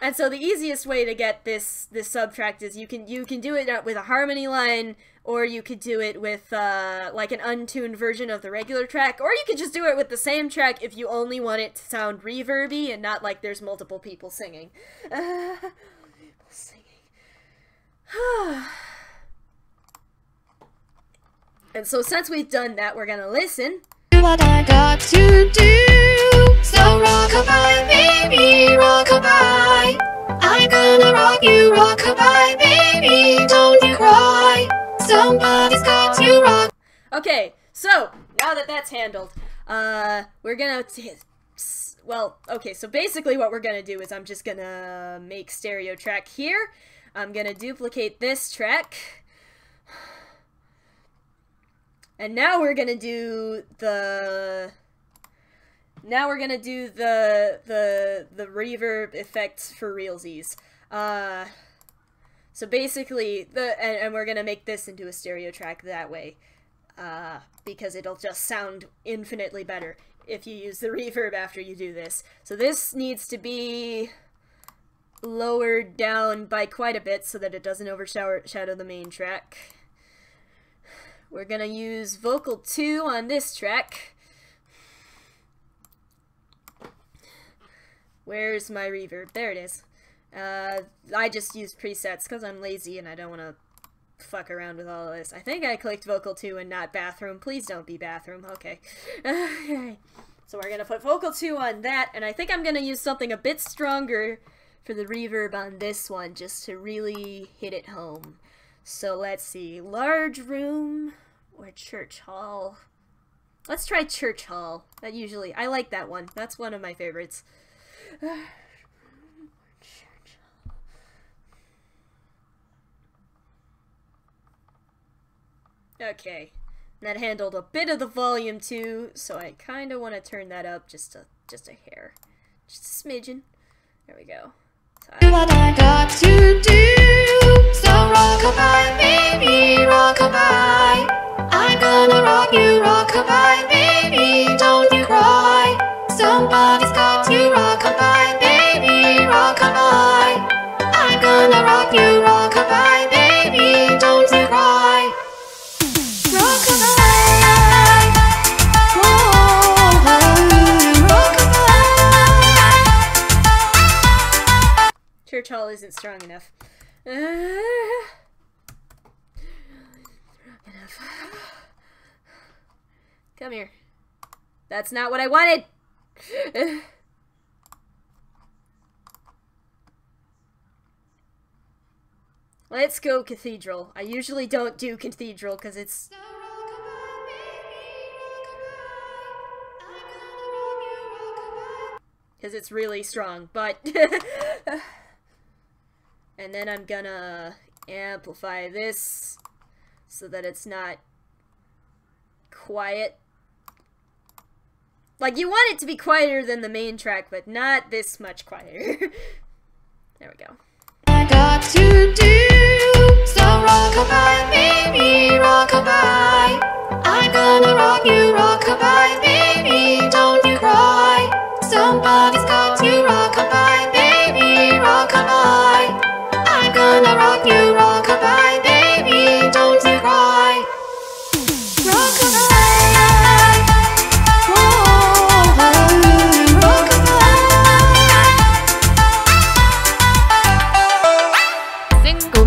And so the easiest way to get this subtract is you can do it with a harmony line, or you could do it with like an untuned version of the regular track, or you could just do it with the same track if you only want it to sound reverby and not like there's multiple people singing. And so since we've done that, we're gonna listen. What I got to do. So rockabye, baby, rockabye. I'm gonna rock you, rockabye, baby, don't you cry. Somebody's got to rock. Okay, so now that that's handled, we're gonna well, okay, so basically what we're gonna do is I'm just gonna make stereo track here. I'm gonna duplicate this track. And now we're gonna do the reverb effects for realsies. So basically, and we're gonna make this into a stereo track that way, because it'll just sound infinitely better if you use the reverb after you do this. So this needs to be lowered down by quite a bit so that it doesn't overshadow the main track. We're gonna use vocal 2 on this track. Where's my reverb? There it is. I just use presets because I'm lazy and I don't want to fuck around with all of this. I think I clicked vocal 2 and not bathroom. Please don't be bathroom. Okay. So we're gonna put vocal 2 on that, and I think I'm gonna use something a bit stronger for the reverb on this one just to really hit it home. So let's see, large room or church hall? Let's try church hall. I like that one. That's one of my favorites. Okay, that handled a bit of the volume too, so I kind of want to turn that up just a hair, just a smidgen. There we go. What I got to do. So rockabye, baby, rockabye. I'm gonna rock you, rockabye, baby, don't you cry. Somebody's got to rockabye, baby, rockabye. I'm gonna rock you, rockabye, baby, don't you cry. Rockabye, whoa, rockabye. Church hall isn't strong enough. Come here. That's not what I wanted! Let's go cathedral. I usually don't do cathedral because it's... because it's really strong, but... And then I'm gonna amplify this so that it's not quiet. Like, you want it to be quieter than the main track, but not this much quieter. There we go. I got to do, so rockabye, baby, rockabye. I'm gonna rock you, rockabye, baby, don't you cry. Somebody's got to rockabye, baby, rockabye. I'm gonna rock you, rockabye, baby, don't you cry. Rockabye.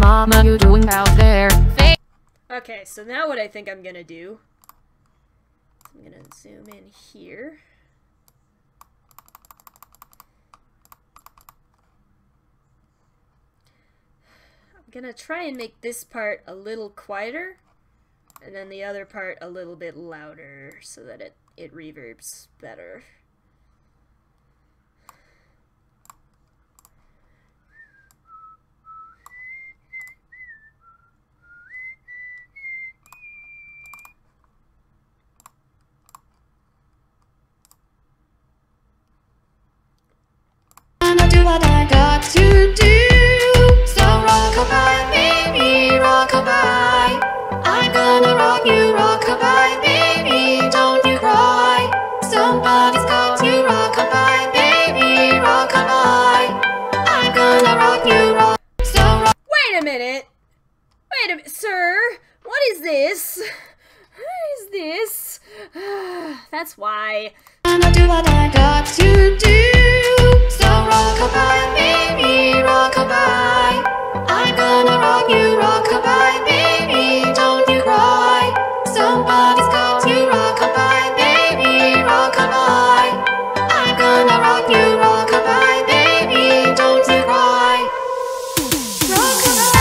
Mama, you doing out there? Okay, so now what I think I'm gonna do, I'm gonna zoom in here. I'm gonna try and make this part a little quieter, and then the other part a little bit louder, so that it reverbs better. What I got to do, so rockabye, baby, rockabye. I'm gonna rock you, rockabye, baby, don't you cry. Somebody's got to rockabye, baby, rockabye. I'm gonna rock you, Wait a minute! Wait a minute, sir! What is this? What is this? That's why. I'm gonna do what I got to do. So rockabye, baby, rockabye. I'm gonna rock you, rockabye, baby, don't you cry. Somebody's got to rockabye, baby, rockabye. I'm gonna rock you, rockabye, baby, don't you cry. Rockabye.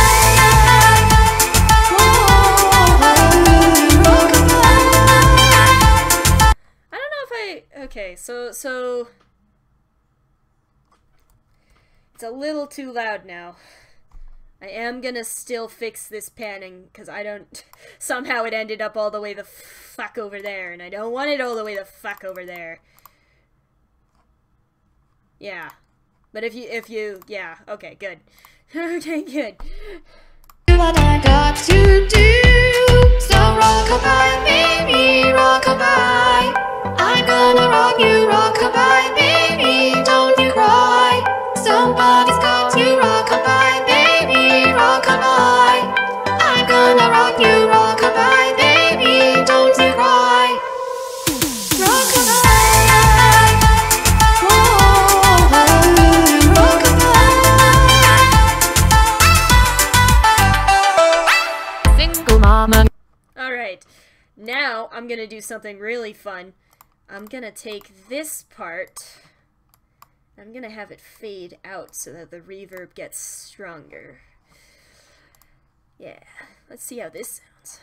I don't know if I... Okay, so... It's a little too loud now. I am gonna still fix this panning, because I don't... Somehow it ended up all the way the fuck over there, and I don't want it all the way the fuck over there. Yeah. But if you... Yeah, okay, good. Okay, good. What I got to do, so rockabye, baby, rockabye. I'm gonna rock you, rockabye, baby, don't you cry. Somebody's got to rockabye, baby, rockabye. I'm gonna rock you, rockabye, baby, don't you cry. Rockabye. Single mama. Alright, now I'm gonna do something really fun. I'm gonna take this part, I'm gonna have it fade out so that the reverb gets stronger. Yeah, let's see how this sounds.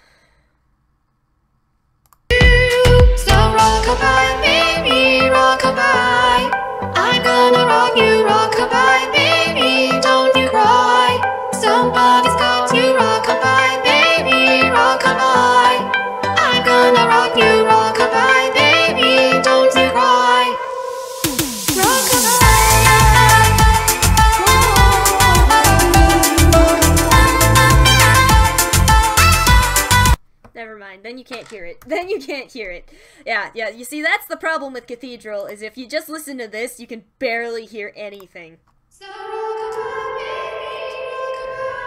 So rockabye, baby, rockabye. I'm gonna rock you, rockabye, baby, don't you cry. Somebody's got to rockabye, baby, rockabye. I'm gonna rock you, rockabye, baby, don't you cry. Never mind, then you can't hear it. Then you can't hear it. Yeah, you see, that's the problem with Cathedral, is if you just listen to this, you can barely hear anything. So rockabye, baby, rockabye.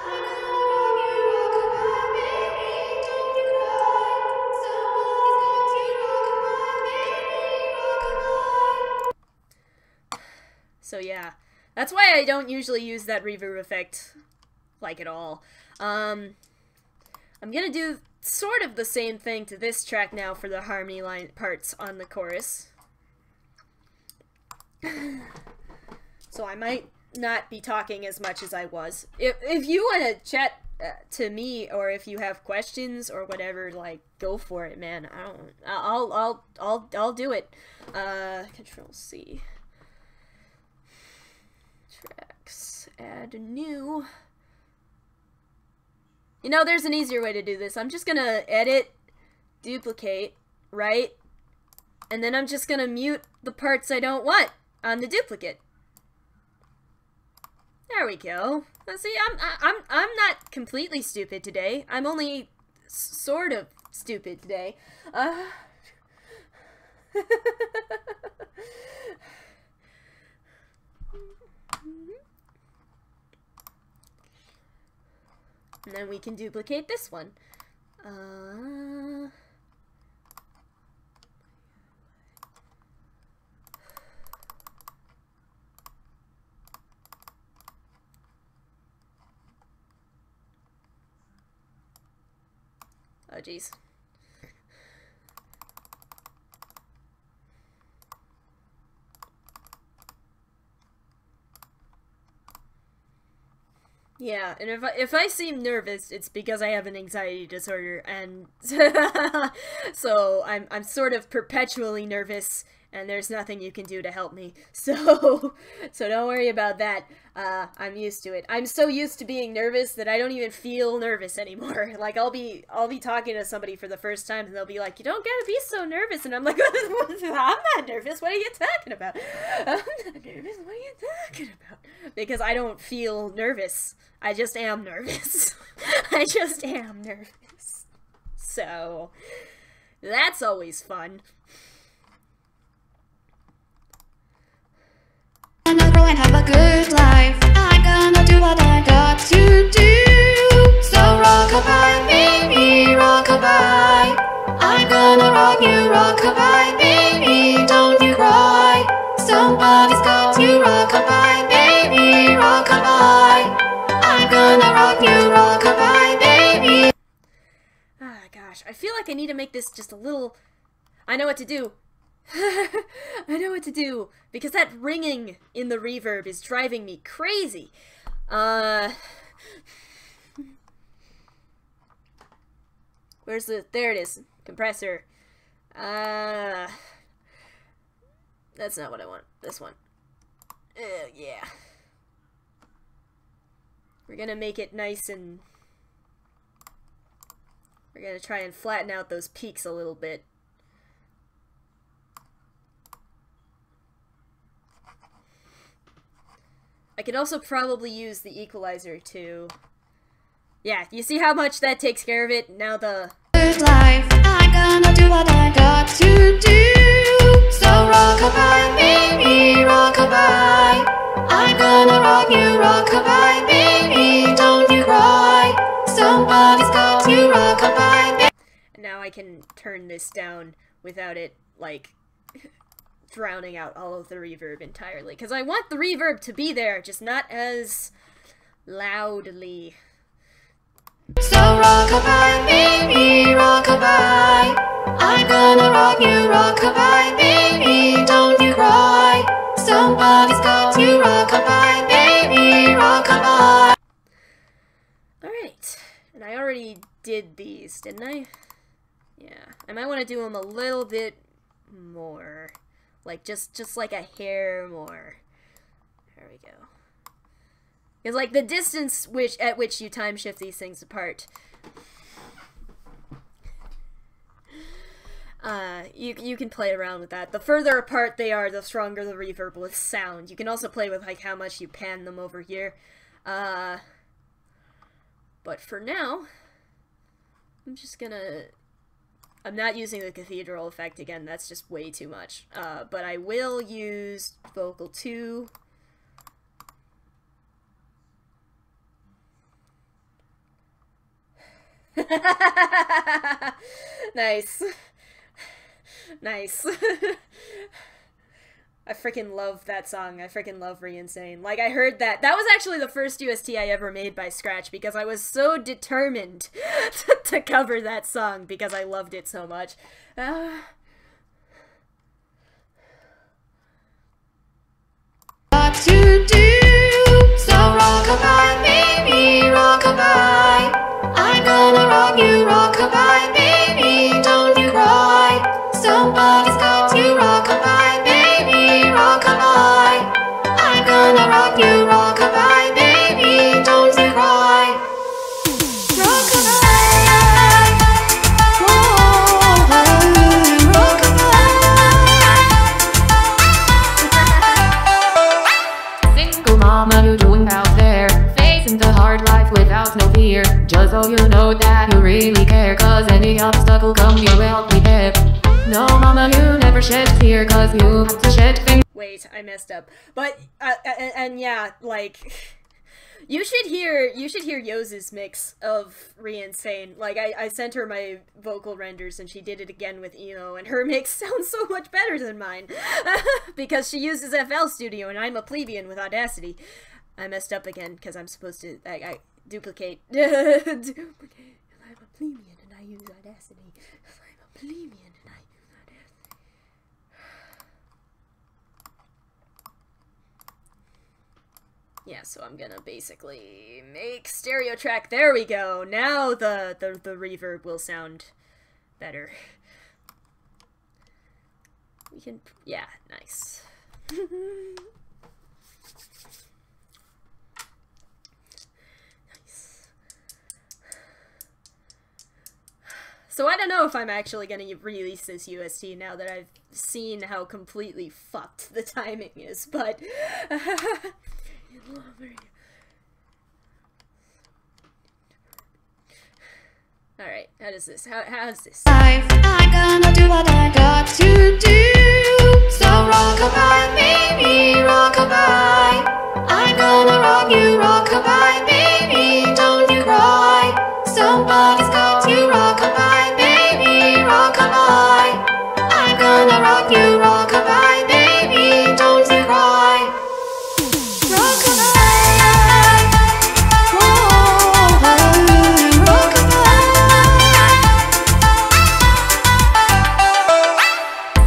I'm gonna rock you, rockabye, baby, don't you cry. Somebody's got to rockabye, baby, rockabye. So yeah, that's why I don't usually use that reverb effect, like, at all. I'm gonna do sort of the same thing to this track now for the harmony line parts on the chorus. So I might not be talking as much as I was. If you want to chat to me, or if you have questions or whatever, like, go for it, man. I'll do it. Control C. Track. X, add new. You know, there's an easier way to do this. I'm just gonna edit, duplicate, right? And then I'm just gonna mute the parts I don't want on the duplicate. There we go. See, I'm not completely stupid today. I'm only sort of stupid today. And then we can duplicate this one. Oh, jeez. Yeah, and if I seem nervous, it's because I have an anxiety disorder, and so I'm sort of perpetually nervous, and there's nothing you can do to help me. So don't worry about that. I'm used to it. I'm so used to being nervous that I don't even feel nervous anymore. Like I'll be talking to somebody for the first time, and they'll be like, "You don't gotta be so nervous," and I'm like, "I'm not nervous. What are you talking about? I'm not nervous. What are you talking about?" Because I don't feel nervous. I just am nervous. I just am nervous. So that's always fun. Gonna grow and have a good life. I'm gonna do what I got to do. So rockabye, baby, rockabye. I'm gonna rock you, rockabye, baby. Don't you cry. Somebody's got to rockabye, baby, rockabye. I'm gonna rock you, rockabye, baby. Ah, gosh, I feel like I need to make this just a little. I know what to do. I know what to do, because that ringing in the reverb is driving me crazy. Where's the... There it is. Compressor. That's not what I want. This one. Yeah. We're gonna make it nice and... We're gonna try and flatten out those peaks a little bit. I could also probably use the equalizer to... Yeah, you see how much that takes care of it? Now the... Good life, I'm gonna do what I got to do. So rockabye, baby, rockabye. I'm gonna rock you, rockabye, baby. Don't you cry. Somebody's got to rockabye, baby. And now I can turn this down without it, like... drowning out all of the reverb entirely, because I want the reverb to be there, just not as loudly. So rockabye, baby, rockabye. I'm gonna rock you, rockabye, baby. Don't you cry. Somebody's got to rockabye, baby, rockabye. Alright, and I already did these, didn't I? Yeah, I might want to do them a little bit more. Like, just like a hair more. There we go. Because, like, the distance at which you time shift these things apart. You can play around with that. The further apart they are, the stronger the reverb will sound. You can also play with, like, how much you pan them over here. But for now, I'm just gonna... I'm not using the cathedral effect again, that's just way too much. But I will use vocal 2. Nice. Nice. I freaking love that song. I freaking love Reinsane. Like, I heard that. That was actually the first UST I ever made by scratch because I was so determined to cover that song because I loved it so much. What to do? So rockabye, baby, rockabye. I'm gonna rock you, rockabye, baby. Don't you cry. Somebody's got to rockabye, baby, rockabye. I'm gonna rock you, rockabye. you never shed tear, cause you have to shed things. Wait, I messed up. But and yeah, like you should hear Yoz's mix of Re-Insane. Like I sent her my vocal renders and she did it again with emo, and her mix sounds so much better than mine because she uses FL Studio and I'm a plebeian with Audacity. I messed up again because I'm supposed to I duplicate. Duplicate. I'm a plebeian and I use Audacity. I'm a plebeian and I use Audacity. Yeah, so I'm gonna basically make stereo track. There we go. Now the reverb will sound better. We can, yeah, nice. Nice. So I don't know if I'm actually gonna release this UST now that I've seen how completely fucked the timing is, but alright, how does this? How's this? I'm gonna do what I got to do. So rockabye, baby, rockabye. I'm gonna rock you, rockabye, baby, don't you cry. Somebody's got to rockabye, baby, rockabye. I'm gonna rock you, rockabye, baby, don't you cry. Rockabye, whoa, rockabye.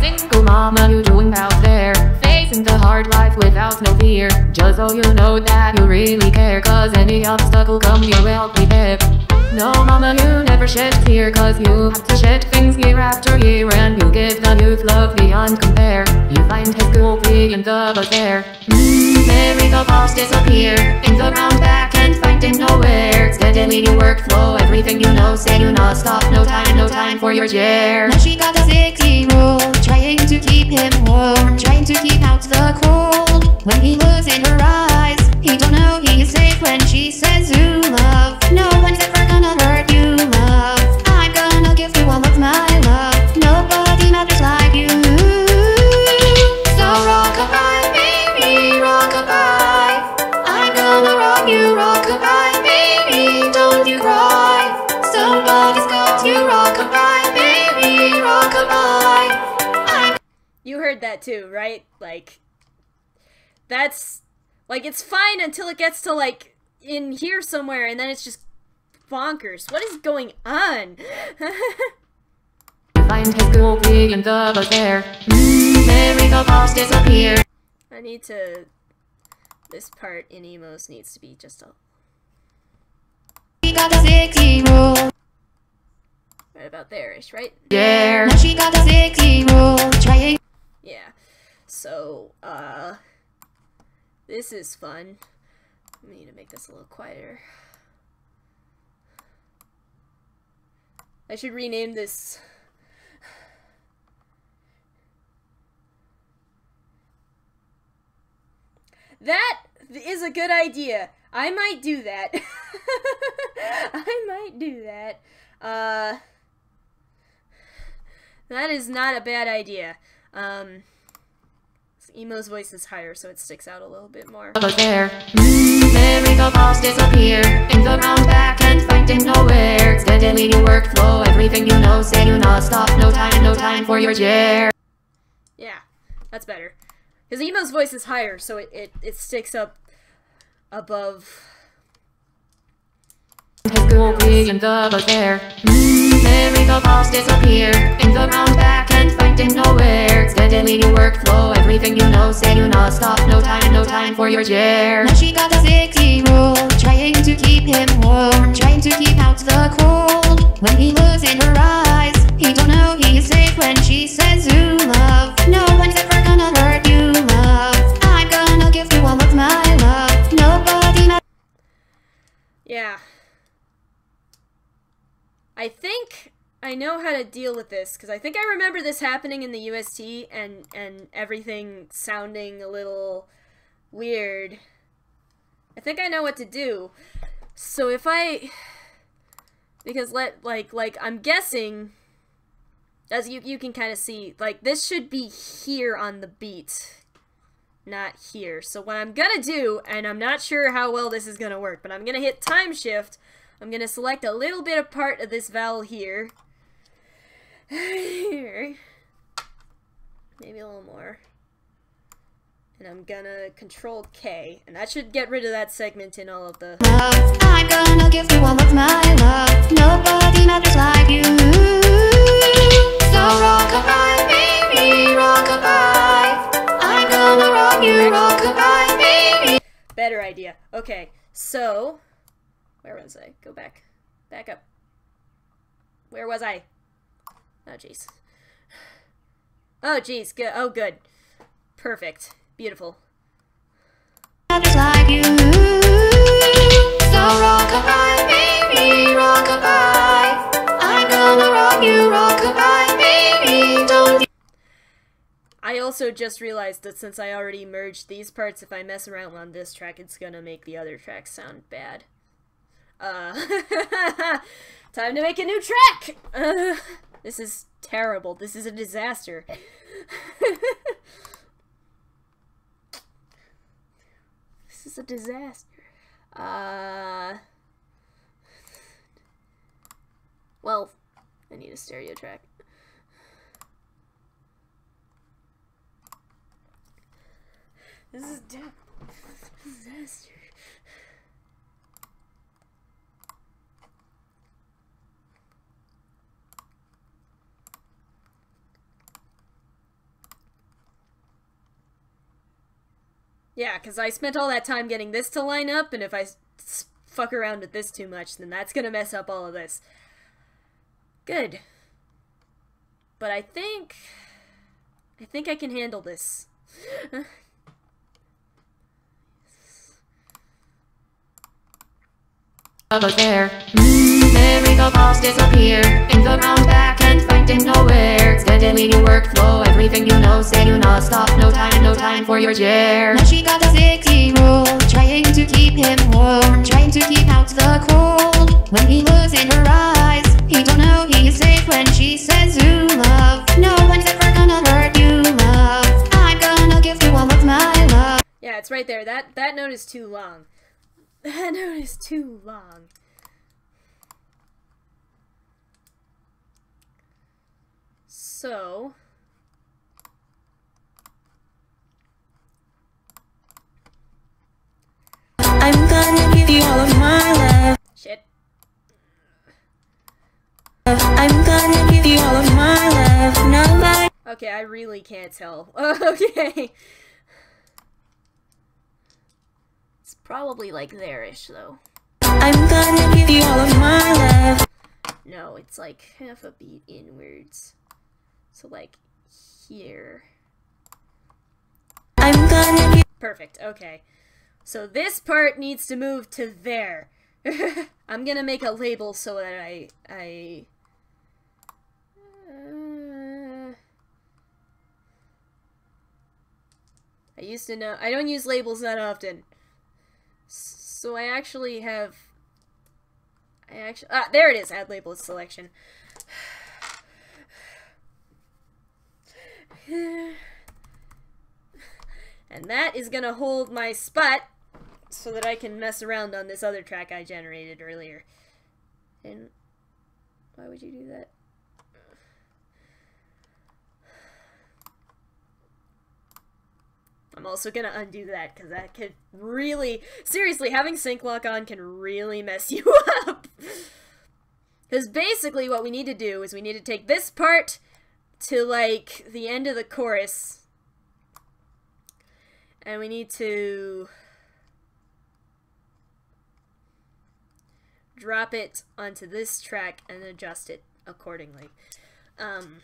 Single mama, you doing out there? Facing the hard life without no fear. Just so you know that you really care, cause any obstacle come you're well prepared. No mama, you never shed tear, cause you have to shed things year after year, and you give the youth love beyond compare. You find his school being the bus there. Mary the boss disappear in the round back and find him nowhere. Steadily you workflow, everything you know, say you not stop, no time for your chair. Now she got a 6-year-old, trying to keep him warm, trying to keep out the cold. When he looks in her eyes, he don't know he is safe when she says you love. No one's ever gonna hurt you, love. I'm gonna give you all of my love. Nobody matters like you. So rockabye, baby, rockabye. I'm gonna rock you, rockabye, baby, don't you cry. Somebody's got to rockabye, baby, rockabye. You heard that too, right? Like, that's, like, it's fine until it gets to, like, in here somewhere, and then it's just bonkers. What is going on? Find his school being the bus there. Mary the boss disappear. I need to, this part in emos needs to be just a, She got a 6-year-old. right about there-ish, right? Yeah. Now she got a 6-year-old, trying. Yeah. So, this is fun. I need to make this a little quieter. I should rename this. That is a good idea. I might do that. I might do that. That is not a bad idea. Emo's voice is higher, so it sticks out a little bit more. There. Mary the boss disappear in the round back and find him nowhere. Steadily you workflow, everything you know, say you not stop, no time for your chair. Yeah, that's better. Because Emo's voice is higher, so it sticks up above. His school being the bus there. Mary the boss disappear in the round back and find him nowhere. Steadily you workflow, everything you know, say you not stop, no time for your chair. Now she got a 6-year-old, trying to keep him warm, trying to keep out the cold. When he looks in her eyes, he don't know he is safe when she says you love. No one's ever gonna hurt you, love. I'm gonna give you all of my love. Nobody matters. Yeah. I think I know how to deal with this, because I think I remember this happening in the UST and everything sounding a little weird. I think I know what to do. So if I, because like I'm guessing As you can kind of see, like, this should be here on the beat, not here. So what I'm gonna do, and I'm not sure how well this is gonna work, but I'm gonna hit time shift. I'm gonna select a little bit of part of this vowel here. Here. Maybe a little more. And I'm gonna Control K, and that should get rid of that segment in all of the... I'm gonna give you all of my love. Nobody matters like you. So rockabye, baby, rockabye. I'm gonna rock you, rockabye, baby. Better idea. Okay, so... Where was I? Go back. Back up. Where was I? Oh, jeez. Oh, jeez. Good. Oh, good. Perfect. Beautiful. Matters like you. So rockabye, baby, rockabye. I'm gonna rock you, rockabye, baby. Don't. I also just realized that since I already merged these parts, if I mess around on this track, it's gonna make the other track sound bad. Time to make a new track! This is terrible. This is a disaster. This is a disaster. Well, I need a stereo track. This is disaster. Yeah, because I spent all that time getting this to line up, and if I fuck around with this too much, then that's gonna mess up all of this. Good. But I think I can handle this. Over there. Mary the boss disappear in the round back and find him nowhere. Steadily you workflow, everything you know, say you not stop, no time for your chair. Now she got a 6-year-old, trying to keep him warm, trying to keep out the cold. When he looks in her eyes, he don't know he is safe when she says you love. No one's ever gonna hurt you, love. I'm gonna give you all of my love. Yeah, it's right there. That note is too long. That note is too long. So... I'm gonna give you all of my love. Shit. I'm gonna give you all of my love. Nobody. Okay, I really can't tell. Okay. It's probably like there-ish, though. I'm gonna give you all of my love. No, it's like half a beat inwards. So like here. I'm gonna give. Perfect, okay. So this part needs to move to there. I'm gonna make a label so that I used to know. I don't use labels that often. So I actually have... there it is. Add label selection. And that is gonna hold my spot so that I can mess around on this other track I generated earlier. And why would you do that? I'm also gonna undo that because that could really, seriously, having sync lock on can really mess you up. Because basically what we need to do is we need to take this part to like the end of the chorus, and we need to drop it onto this track and adjust it accordingly. And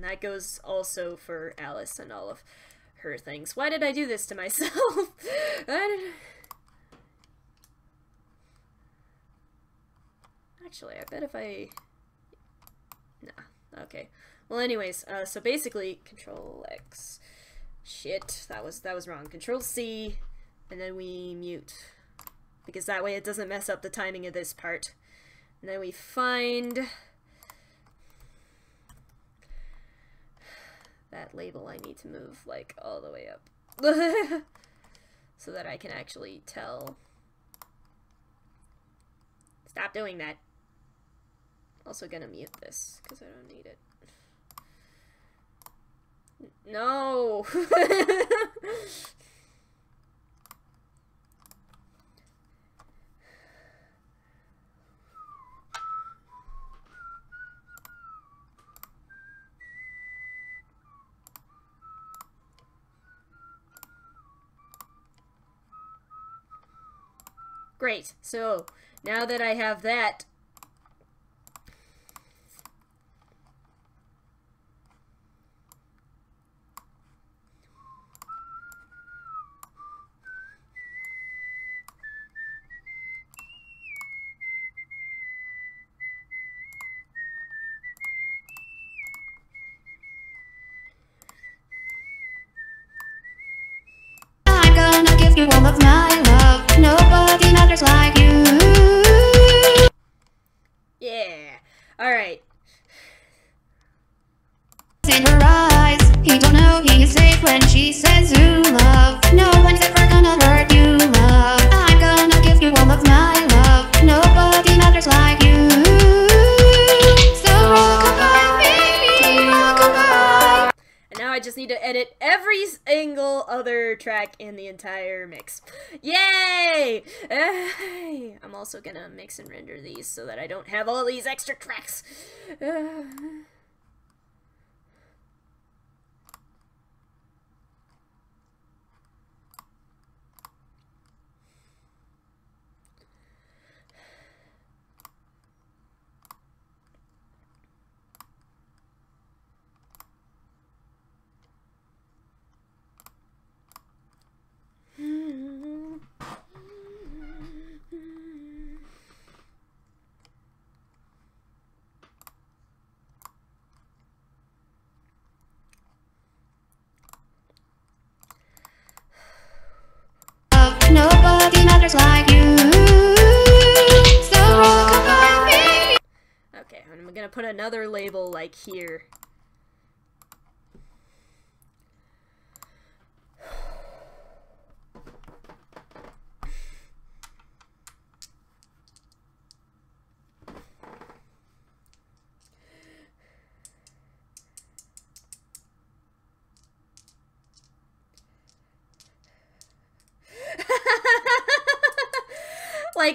that goes also for Alice and all of her things. Why did I do this to myself? Actually, I bet if I... Nah, okay. Well, anyways, so basically, Control X. Shit, that was wrong. Control C, and then we mute. Because that way it doesn't mess up the timing of this part. And then we find... that label I need to move, like, all the way up. So that I can actually tell. Stop doing that. Also gonna mute this, because I don't need it. No! Great, so now that I have that, I'm gonna give you all of my love. Nobody matters like you. yeah, alright. In her eyes, he don't know he is safe when she says you love. No one's ever gonna hurt you, love. I'm gonna give you all of my love. Nobody matters like you. So rockabye, baby, rockabye. And now I just need to edit every single other track in the entire mix. Yay! Hey! I'm also gonna mix and render these so that I don't have all these extra tracks. Nobody matters like you. So rockabye, baby. Okay, I'm gonna put another label like here.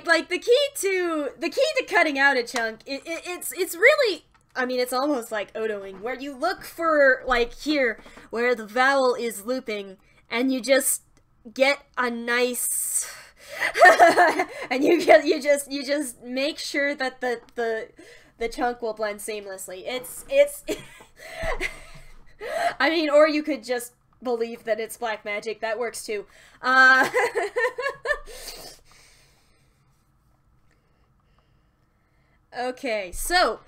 Like the key to cutting out a chunk, it's really, I mean, it's almost like odoing, where you look for, like, here where the vowel is looping and you just get a nice and you just make sure that the chunk will blend seamlessly. It's I mean, or you could just believe that it's black magic. That works too. Okay, so,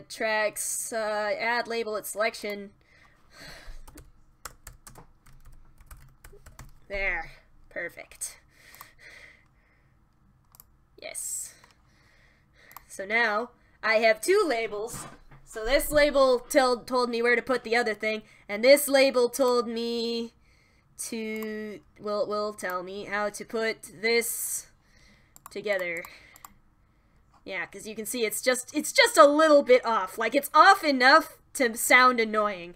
tracks, add label at selection. There. Perfect. Yes. So now, I have two labels. So this label told me where to put the other thing, and this label told me to, will tell me how to put this together. Yeah, because you can see it's just a little bit off. Like, it's off enough to sound annoying.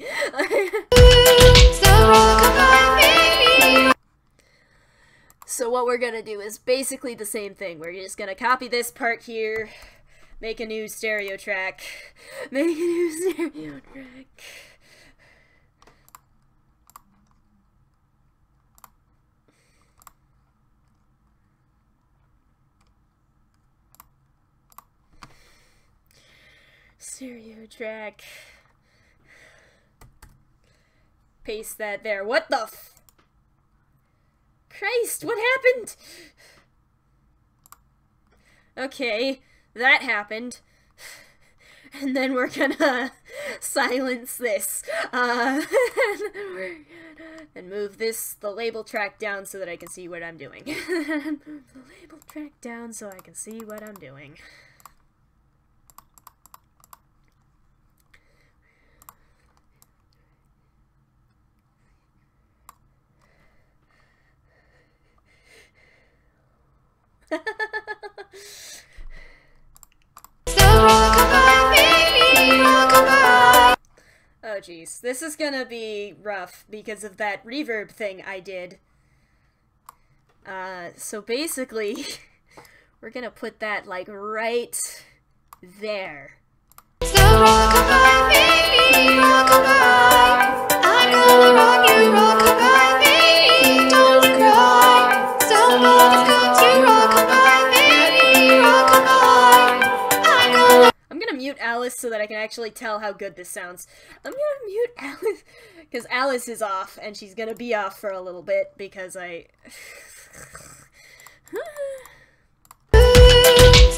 So what we're gonna do is basically the same thing. We're just gonna copy this part here, make a new stereo track, make a new stereo track. Stereo track. Paste that there. What the f- Christ, what happened? Okay, that happened. And then we're gonna silence this. And move the label track down so that I can see what I'm doing. Move the label track down so I can see what I'm doing. geez. This is gonna be rough because of that reverb thing I did. So basically, we're gonna put that, like, right there. So rockabye, baby, rockabye. I'm gonna rock you, rockabye, baby, don't cry. Somebody's got to rockabye, baby, rockabye. I'm gonna mute Alice so that I can actually tell how good this sounds. I'm gonna mute Alice because Alice is off, and she's gonna be off for a little bit because I... So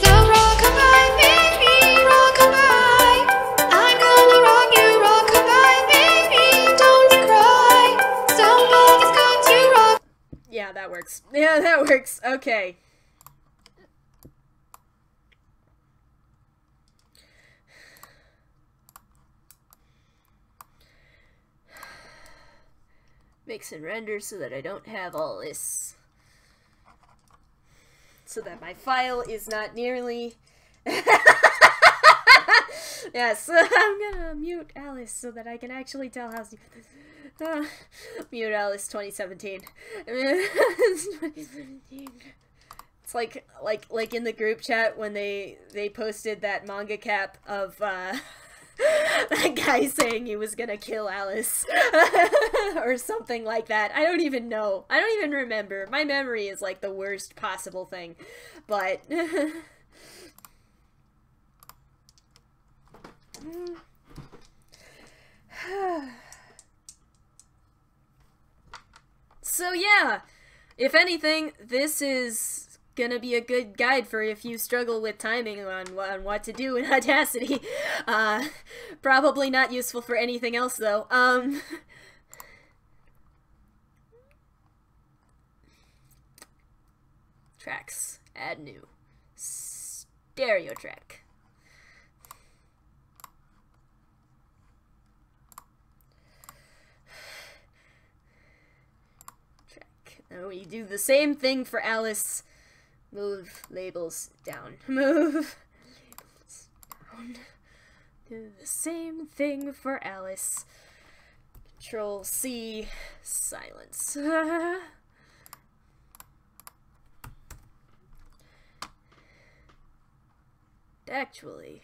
rockabye, baby, rockabye. I'm gonna rock you, rockabye, baby, don't cry. Somebody's got to rock. Yeah, that works. Yeah, that works. Okay. Mix and render so that I don't have all this. So that my file is not nearly... Yes, I'm gonna mute Alice so that I can actually tell how... Mute Alice 2017. It's like in the group chat when they posted that manga cap of that guy saying he was gonna kill Alice or something like that. I don't even know. I don't even remember. My memory is like the worst possible thing. But so yeah, if anything, this is gonna be a good guide for if you struggle with timing on what to do in Audacity. Probably not useful for anything else though. Tracks. Add new. Stereo track. Now we do the same thing for Alice. Move labels down. Move labels down. Do the same thing for Alice. Control C. Silence. Actually...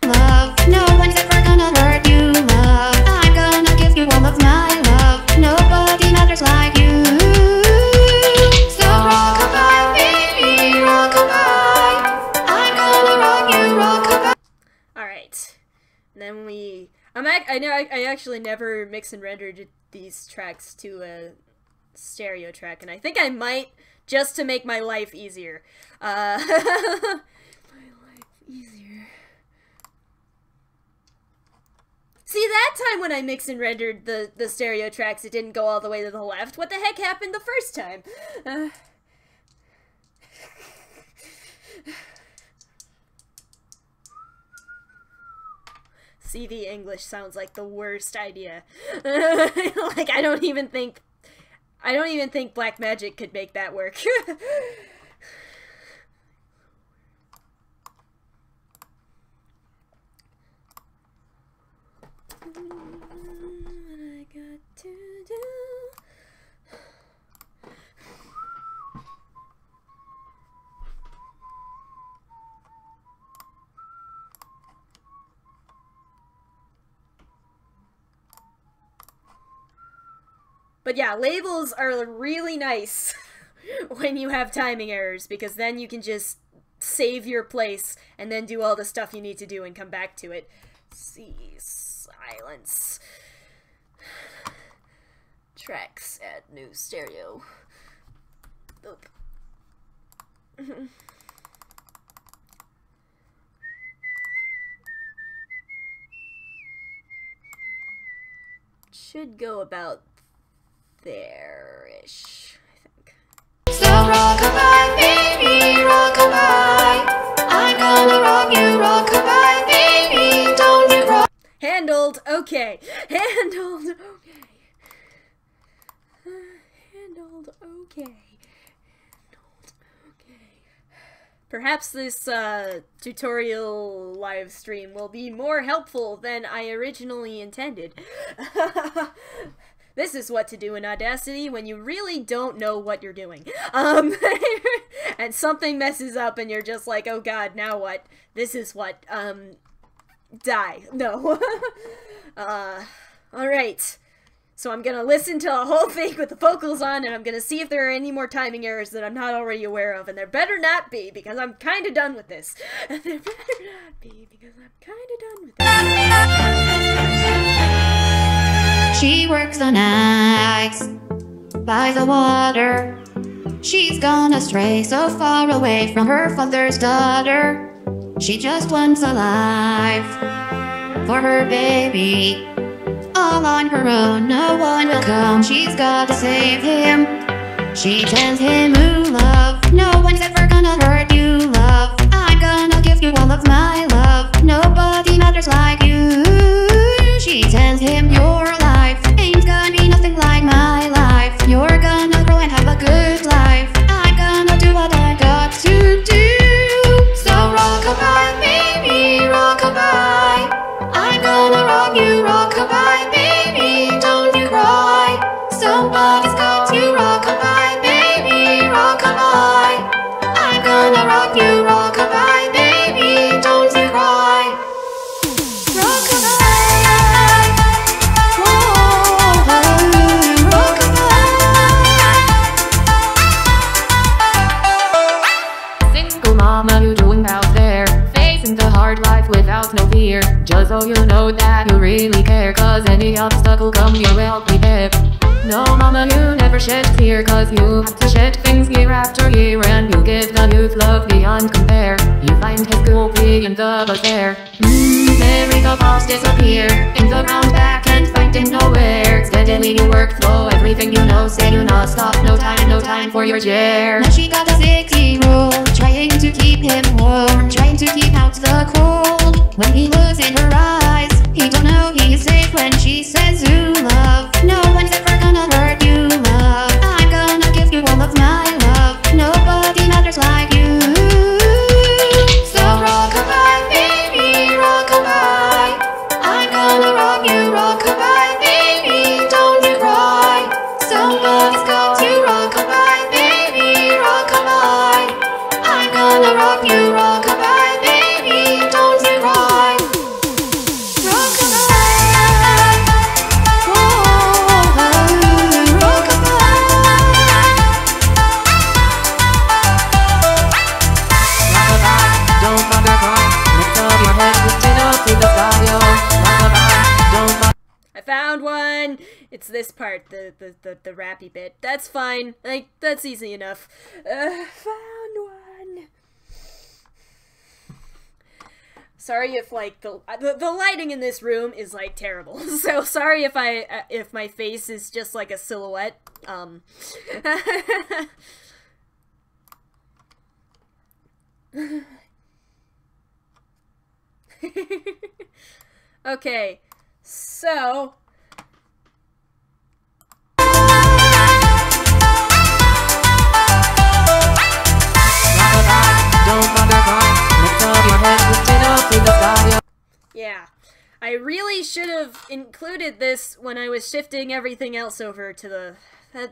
Love, no one's ever gonna hurt you, love. I'm gonna give you all of my love. Nobody matters like you. So rockabye, baby, rockabye. I'm gonna rock you, rockabye. Alright. Then we... I actually never mix and rendered these tracks to a stereo track, and I think I might, just to make my life easier. My life easier. See, that time when I mixed and rendered the stereo tracks, it didn't go all the way to the left. What the heck happened the first time? CV English sounds like the worst idea. Like, I don't even think Black Magic could make that work. What I got to do. But yeah, labels are really nice when you have timing errors, because then you can just save your place and then do all the stuff you need to do and come back to it. See, silence. Tracks, add new stereo. Oop. Should go about there-ish, I think. So rockabye, baby, rockabye. I'm gonna rock you, rockabye, baby, don't you cry. Handled, okay. Handled, okay. handled. Okay. Perhaps this tutorial live stream will be more helpful than I originally intended. This is what to do in Audacity when you really don't know what you're doing. And something messes up and you're just like, oh god, now what? This is what, die. No. Alright. So I'm gonna listen to the whole thing with the vocals on, and I'm gonna see if there are any more timing errors that I'm not already aware of, and there better not be, because I'm kinda done with this. And there better not be, because I'm kinda done with this. She works the nights by the water. She's gone astray, so far away from her father's daughter. She just wants a life for her baby. All on her own, no one will come. She's gotta save him. She tells him, ooh, love, no one's ever gonna hurt you, love. I'm gonna give you all of my love. Nobody matters like you. She tells him, your life ain't gonna be nothing like my life. You're gonna grow and have a good life. I'm gonna do what I got to do. So rockabye, baby, rockabye. I'm gonna rock you, rockabye, baby, don't you cry. Somebody's got to rockabye, baby, rockabye. I'm gonna rock you, rockabye, baby, don't you cry. Rockabye, whoa, rockabye. Single mama, you doing out there? Facing the hard life without no fear. Just so you know that you really care, cause any obstacle come you're well prepared. No mama, you never shed tear, cause you have to shed things year after year, and you give the youth love beyond compare. You find his school free in the bus there. Mary the boss disappear in the round back and finding nowhere. Steadily you work flow, everything you know, say you not stop, no time for your chair. Now she got a 6-year-old, trying to keep him warm, trying to keep out the cold. When he looks in her eyes, he don't know he's safe when she says, ooh, love, no one's ever gonna hurt you, love. I'm gonna give you all of my love. Nobody matters like you. So rockabye, baby, rockabye. I'm gonna rock you, rockabye, baby, don't you cry. Somebody's got to rockabye, baby, rockabye. I'm gonna rock you, rockabye, baby, don't you cry. Rockabye, whoa, rockabye. Rockabye, don't bother cry. Lift up your head, lift it up to the sky, yo. Rockabye, don't bother. I found one! It's this part, the rappy bit. That's fine. Like, that's easy enough. Found one! Sorry if, like, the lighting in this room is, like, terrible. So, sorry if my face is just, like, a silhouette. Okay, so... Yeah, I really should have included this when I was shifting everything else over to the...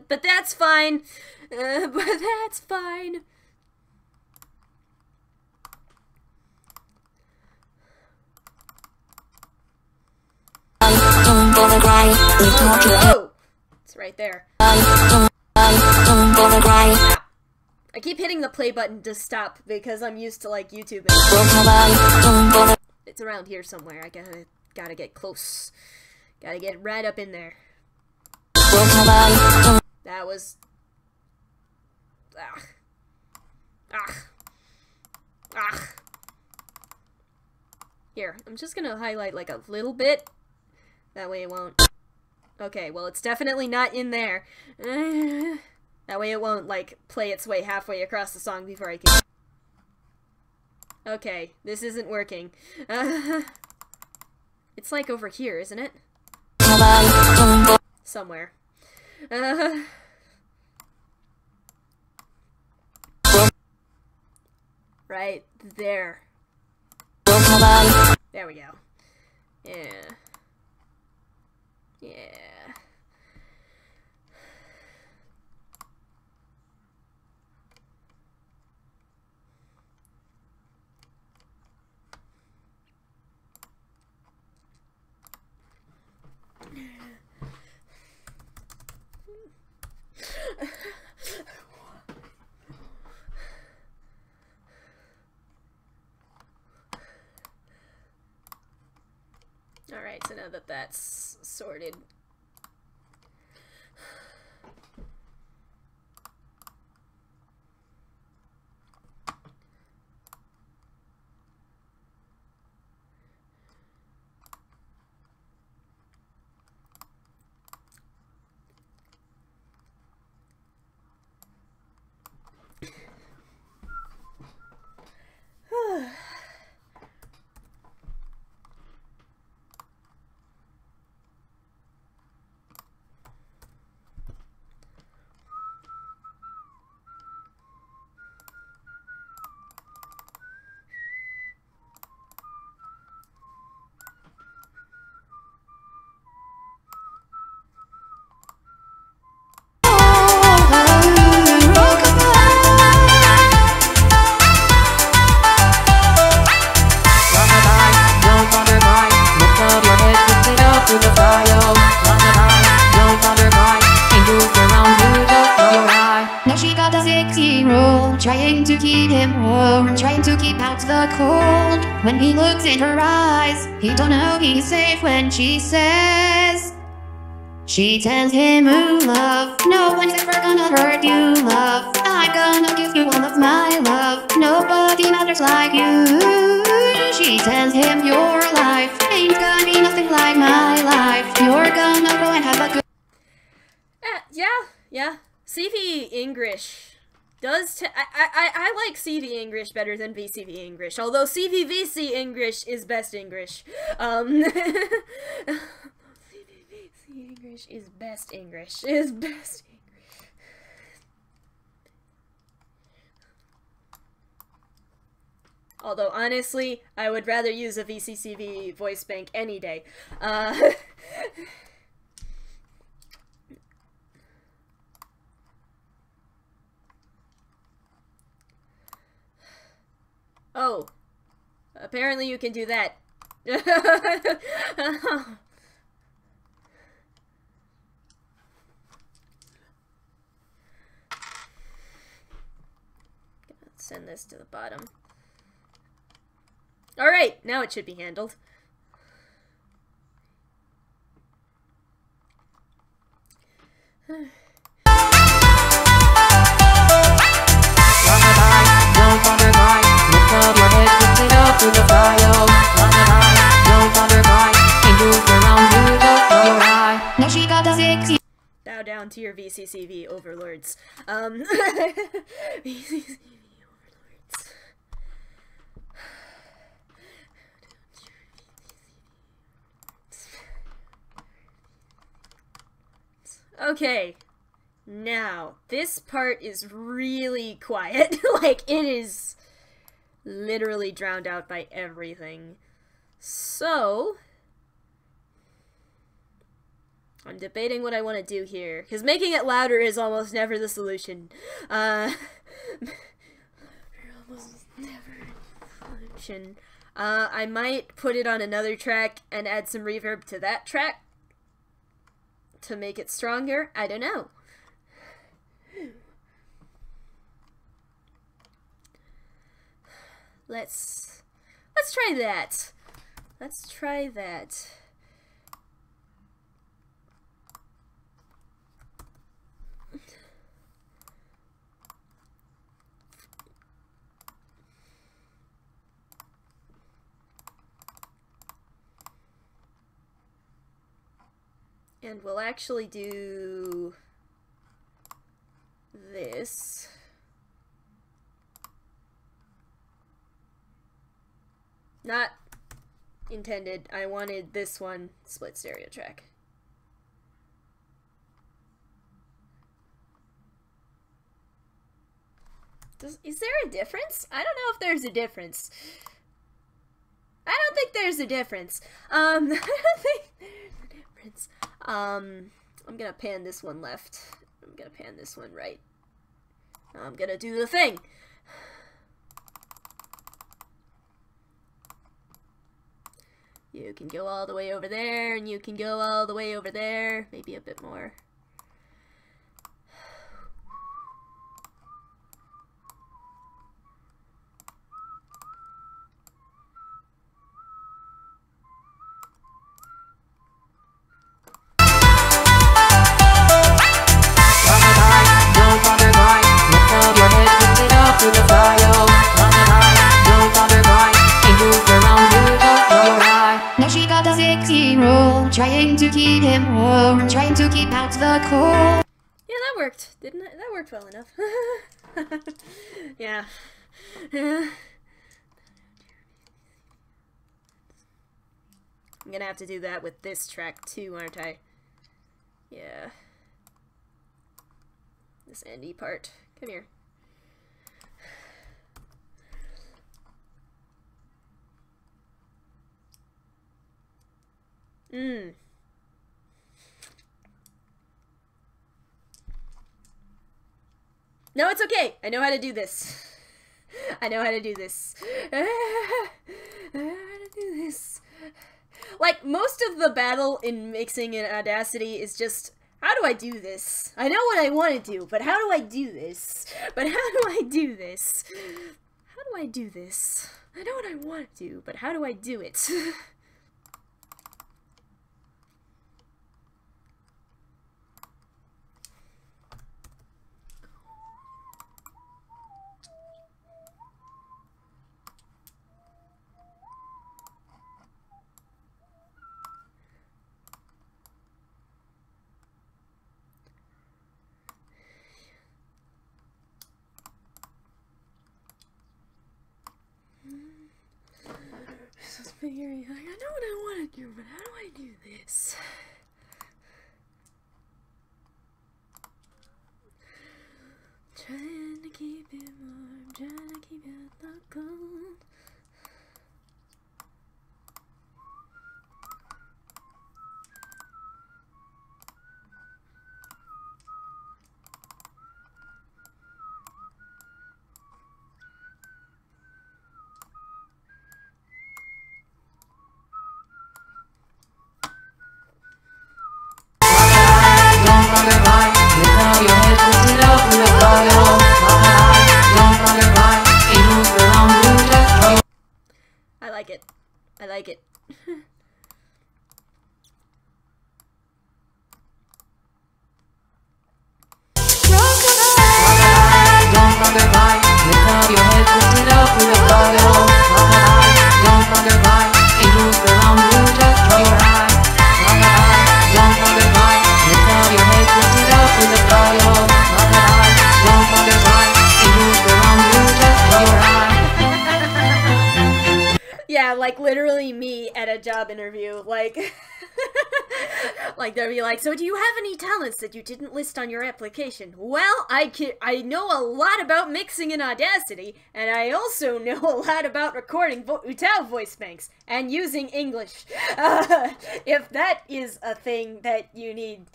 but that's fine. But that's fine. Don't bother cry, lift up your head. Oh! It's right there. Don't bother cry. I keep hitting the play button to stop because I'm used to, like, YouTube. Rockabye, don't bother. It's around here somewhere. I gotta get close. Gotta get right up in there. Rockabye, don't. That was... Ah. Ah. Ah. Here, I'm just gonna highlight, like, a little bit. That way it won't... Okay, well, it's definitely not in there. That way it won't, like, play its way halfway across the song before I can... Okay, this isn't working. It's, like, over here, isn't it? Somewhere. right there. There we go. Yeah. Yeah. Alright, so now that that's sorted. Now she got a 6-year-old, trying to keep him warm, trying to keep out the cold. When he looks in her eyes, he don't know he's safe when she says. She tells him, ooh, love, no one's ever gonna hurt you, love. I'm gonna give you all of my love. Nobody matters like you. She tells him, your life ain't gonna be nothing like my life. You're gonna grow and have a good... Yeah. CV English does I like CV English better than VCV English, although CVVC English is best English. CVVC English is best English. Although, honestly, I would rather use a VCCV voice bank any day. Oh, apparently you can do that. Send this to the bottom. Alright, now it should be handled. Now she got a 6-year-old. Bow down to your VCCV overlords. VCCV overlords. Okay. Now, this part is really quiet. Like, it is literally drowned out by everything. So, I'm debating what I want to do here, because making it louder is almost never the solution. Almost never the solution. I might put it on another track and add some reverb to that track to make it stronger. I don't know. Let's try that. Let's try that. And we'll actually do this. Not intended. I wanted this one split stereo track. Is there a difference? I don't know if there's a difference. I don't think there's a difference. I don't think there's a difference. I'm gonna pan this one left. I'm gonna pan this one right. I'm gonna do the thing. You can go all the way over there, and you can go all the way over there. Maybe a bit more. Trying to keep him warm, trying to keep out the cold. Yeah, that worked, didn't it? That worked well enough. Yeah. I'm gonna have to do that with this track too, aren't I? Yeah. This Andy part. Come here. No, it's okay. I know how to do this. I know how to do this. I know how to do this. Like, most of the battle in mixing in Audacity is just, how do I do this? I know what I want to do, but how do I do this? But how do I do this? How do I do this? I know what I want to do, but how do I do it? Figuring, like, I know what I want to do, but how do I do this? Trying to keep it warm, trying to keep it the cold. I like it. I like it. Yeah, like literally me at a job interview, like, like they'll be like, so do you have any talents that you didn't list on your application? Well, I know a lot about mixing in Audacity, and I also know a lot about recording UTAU voice banks, and using English. If that is a thing that you need,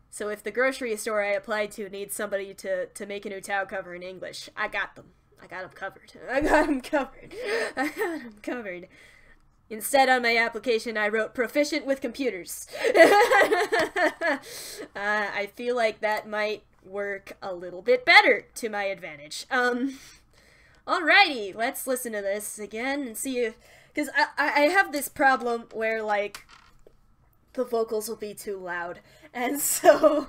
So if the grocery store I applied to needs somebody to make an UTAU cover in English, I got them. I got them covered. I got them covered. I got them covered. Instead, on my application, I wrote proficient with computers. I feel like that might work a little bit better to my advantage. Alrighty, let's listen to this again and see if... Because I have this problem where, like, the vocals will be too loud. And so...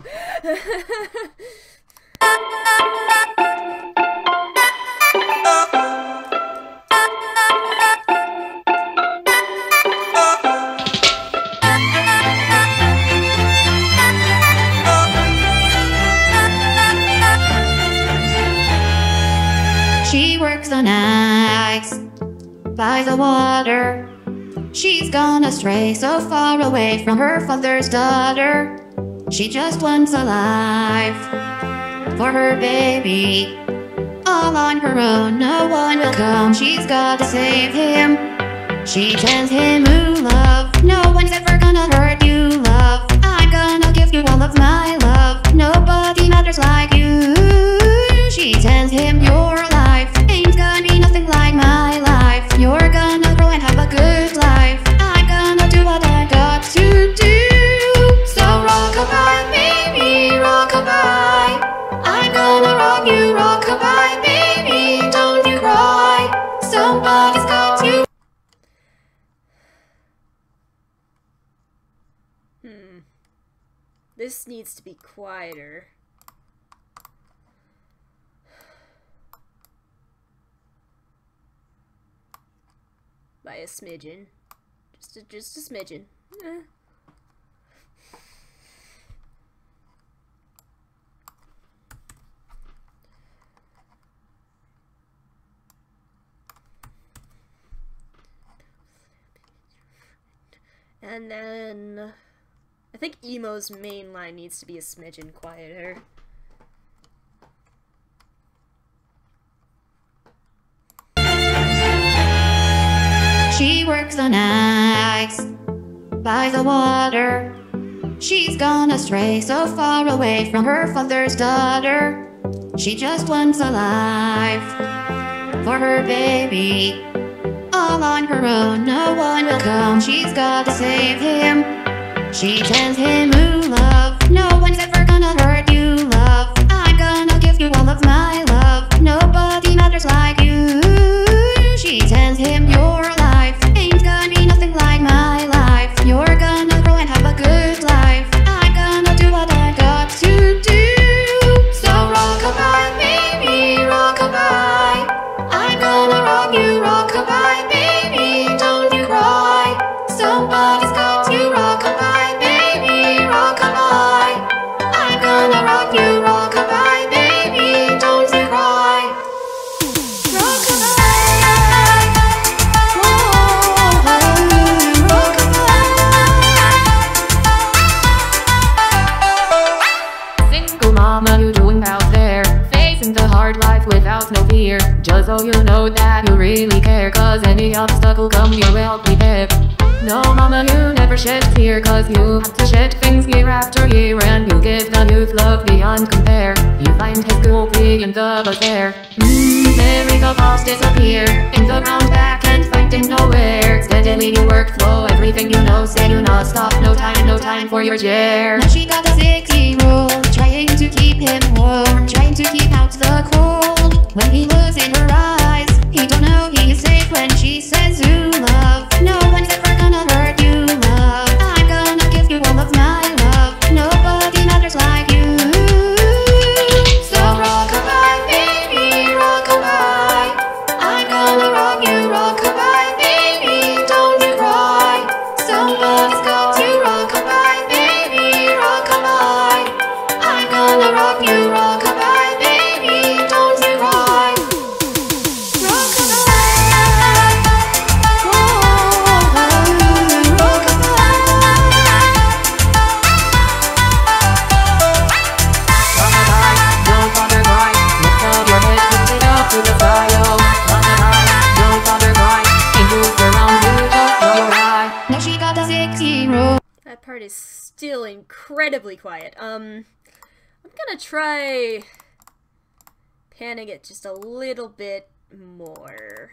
She works the nights by the water. She's gone astray so far away from her father's daughter. She just wants a life for her baby. All on her own, no one will come. She's got to save him. She tells him, ooh, love, no one's ever gonna hurt you, love. I'm gonna give you all of my love. Nobody matters like you. She tells him, your life ain't gonna be nothing like my life. You're gonna grow and have a good life. I'm gonna do what I got to do. So rockabye, baby, rockabye. I'm gonna rock you, rockabye, baby. Don't you cry. Somebody's got to. This needs to be quieter. By a smidgen. Just a smidgen. Eh. And then I think Emo's main line needs to be a smidgen quieter. She works the nights by the water. She's gone astray so far away from her father's daughter. She just wants a life for her baby. All on her own, no one will come. She's got to save him. She tells him, ooh, love, no one's ever gonna hurt you, love. I'm gonna give you all of my love. Nobody matters like you. She tells him, your life ain't gonna be nothing like my life. You're gonna grow and have a good life. I'm gonna do what I got to do. So rockabye, baby, rockabye. I'm gonna rock you, rockabye, baby. Don't you cry. Somebody's got to rockabye, baby, rockabye. I'm gonna rock you, rockabye, baby. Don't you cry. Rockabye. Whoa, rockabye. Single mama, you doing out there? Facing the hard life without no fear. Just so you know that you really care, cause any obstacle come you're well prepared. No mama, you never shed a tear, cause you have to shed things year after year. And you give the youth love beyond compare. You find his school in the bus there. Mary the boss disappear in the round back and finding nowhere. Steadily you work flow, everything you know, say you not stop. No time for your chair. Now she got a 6-year-old, trying to keep him warm, trying to keep out the cold. When he looks in her eyes, he don't know he is safe when she says, ooh, love, no one's ever gonna hurt you, love. I'm gonna give you all of my love. Nobody matters like you. So rockabye, baby, rockabye. I'm gonna rock you, rockabye, baby. Don't you cry. Somebody's got to rockabye, baby, rockabye. I'm gonna rock you, rockabye, baby. Don't you cry. Rockabye. Whoa, rockabye. Rockabye, don't bother cry. Lift up your head, lift it up to the sky, oh. Rockabye, don't bother cry. Ain't moved around you, just roll your eye. Now she got a 6-year-old. That part is still incredibly quiet. I'm gonna try panning it just a little bit more.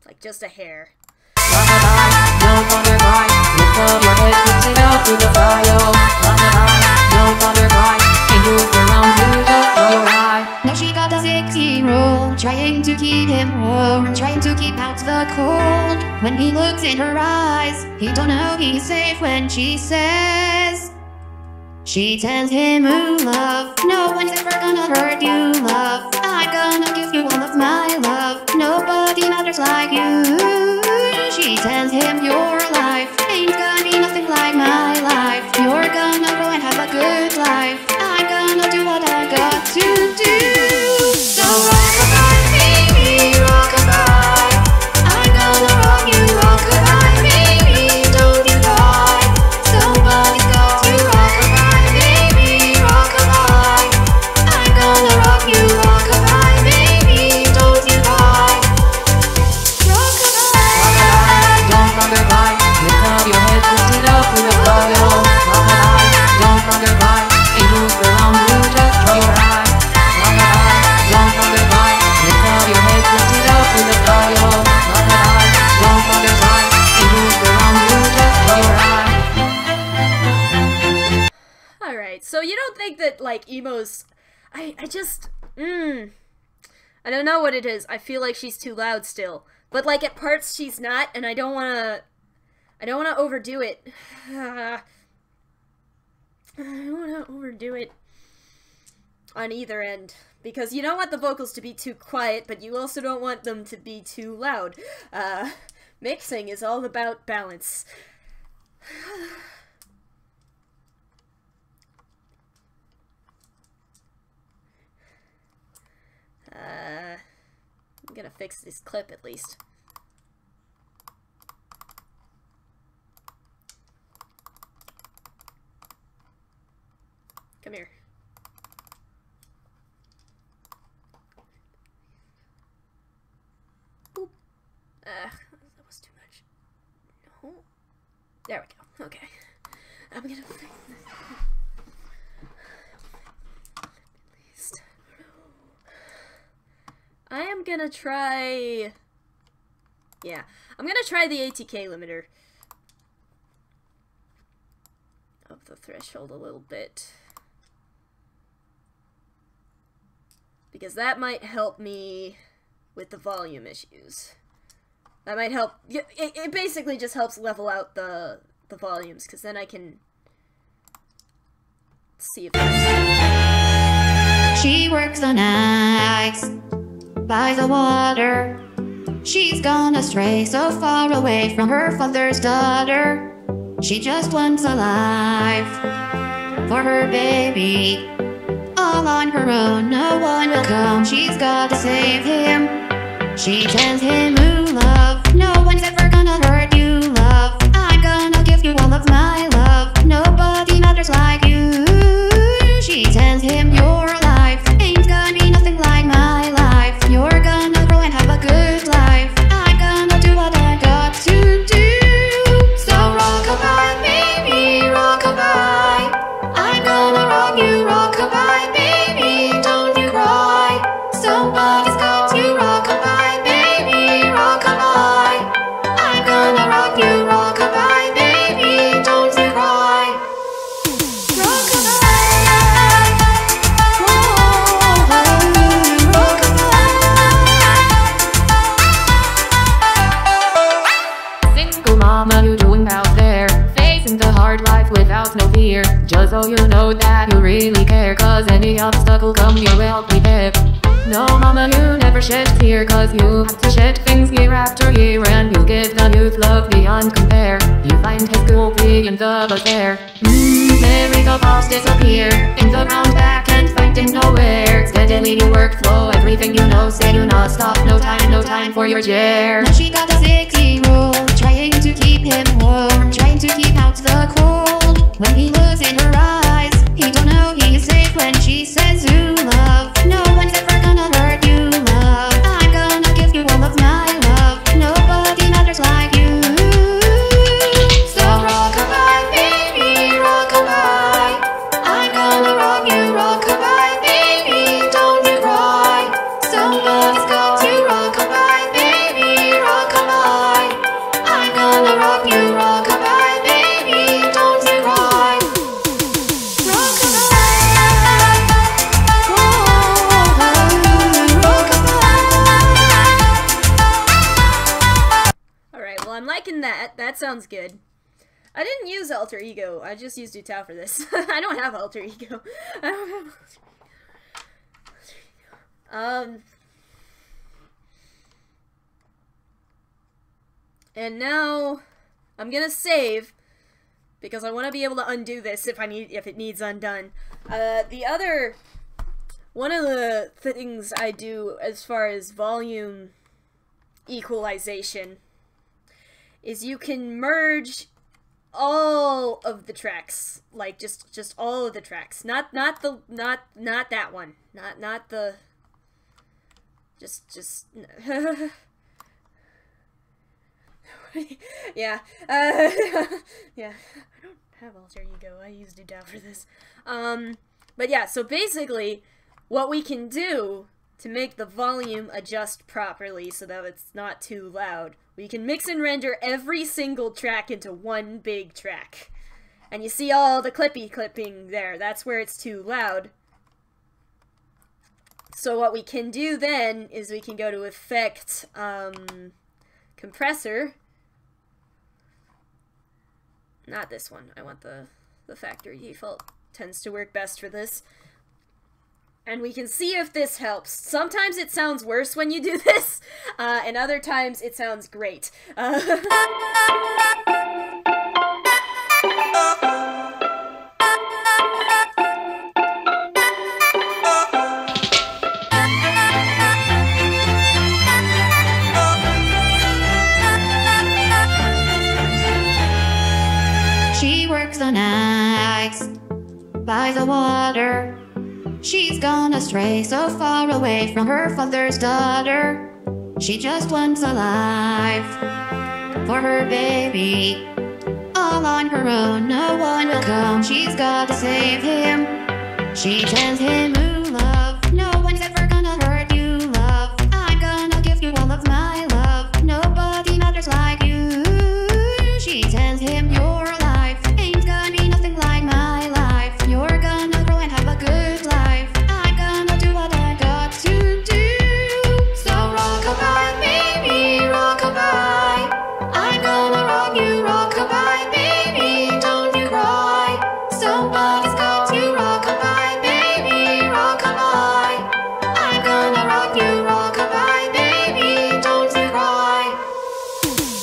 Like just a hair. Rockabye, don't bother cry. Lift up your head, lift it up to the sky, oh. Rockabye, don't bother cry. Ain't moved around you, just roll your eye. Now she got a 6-year-old, trying to keep him warm, trying to keep out the cold. When he looks in her eyes, he don't know he's safe when she says. She tells him, ooh, love, no one's ever gonna hurt you, love. I'm gonna give you all of my love. Nobody matters like you. She tells him, your life ain't gonna be nothing like my life. You're gonna grow and have a good life. I'm gonna do what I got to do. So rockabye, baby, rockabye. I'm gonna rock you, rockabye, baby. Don't you cry. Somebody's got you don't think that, like, Emo's... I just... I don't know what it is. I feel like she's too loud still. But, like, at parts she's not, and I don't wanna overdo it. I don't wanna overdo it on either end. Because you don't want the vocals to be too quiet, but you also don't want them to be too loud. Mixing is all about balance. I'm gonna fix this clip at least. Come here. Boop. That was too much. No. There we go. Okay. I'm gonna fix this. I am gonna try... Yeah, I'm gonna try the ATK limiter of the threshold a little bit. Because that might help me with the volume issues. That might help... It basically just helps level out the volumes, because then I can see if that's... She works the nights by the water. She's gone astray, so far away from her father's daughter. She just wants a life for her baby. All on her own, no one will come. She's got to save him. She tells him, ooh, love, no one's ever gonna hurt you, love. I'm gonna give you all of my love. Nobody matters like you. She tells him, your life ain't gonna be nothing like my life. You're gonna grow and have a good life. I'm gonna do what I got to do. So rockabye, baby, rockabye. I'm gonna rock you, rockabye, baby, don't you cry. Somebody's got to rockabye, baby, rockabye. I'm gonna rock you, rockabye, baby, don't you cry. Single mama, you doing out there? Facing the hard life without no fear. Just so you know that you really care, cause any obstacle come you're well prepared. No mama, you never shed a tear, cause you have to shed things year after year. And you give the youth love beyond compare. You find his goopy in the bus there. Merry-go balls disappear in the round back and finding nowhere. Steadily you work flow, everything you know, say you not stop. No time for your chair. Now she got a 6-year-old, trying to keep him warm, trying to keep out the cold. When he looks in her eyes, he don't know he is safe when she says, ooh, love, no one's ever gonna hurt you, love. I'm gonna give you all of my love. Nobody matters like you. So rockabye, baby, rockabye. I'm gonna rock you, rockabye, baby, don't you cry. Somebody's got to rockabye, baby, rockabye. I'm gonna rock you, rockabye, baby, don't you cry. Alright, well, I'm liking that. That sounds good. I didn't use Alter Ego. I just used Utao for this. I don't have Alter Ego. I don't have Alter Ego. And now I'm gonna save because I want to be able to undo this if it needs undone. One of the things I do as far as volume equalization is you can merge all of the tracks, like just all of the tracks, not that one, not the just yeah. Yeah, I don't have Alter Ego. I used Utao for this. But yeah, so basically what we can do to make the volume adjust properly so that it's not too loud, we can mix and render every single track into one big track. And you see all the clipping there. That's where it's too loud. So what we can do then is we can go to Effect, Compressor. Not this one. I want the factory default. Tends to work best for this. And we can see if this helps. Sometimes it sounds worse when you do this, and other times it sounds great. She works the nights by the water. She's gone astray, so far away from her father's daughter. She just wants a life for her baby. All on her own, no one will come. She's got to save him. She tells him, ooh, love, no one's ever gonna hurt you, love. I'm gonna give you all of my love. Nobody matters like you. She tells him, your life ain't gonna be nothing like my life. You're gonna grow and have a good life. I'm gonna do what I got to do. So rockabye, baby, rockabye. I'm gonna rock you, rockabye, baby, don't you cry. Somebody's got to rockabye, baby, rockabye. I'm gonna rock you, rockabye, baby, don't you cry.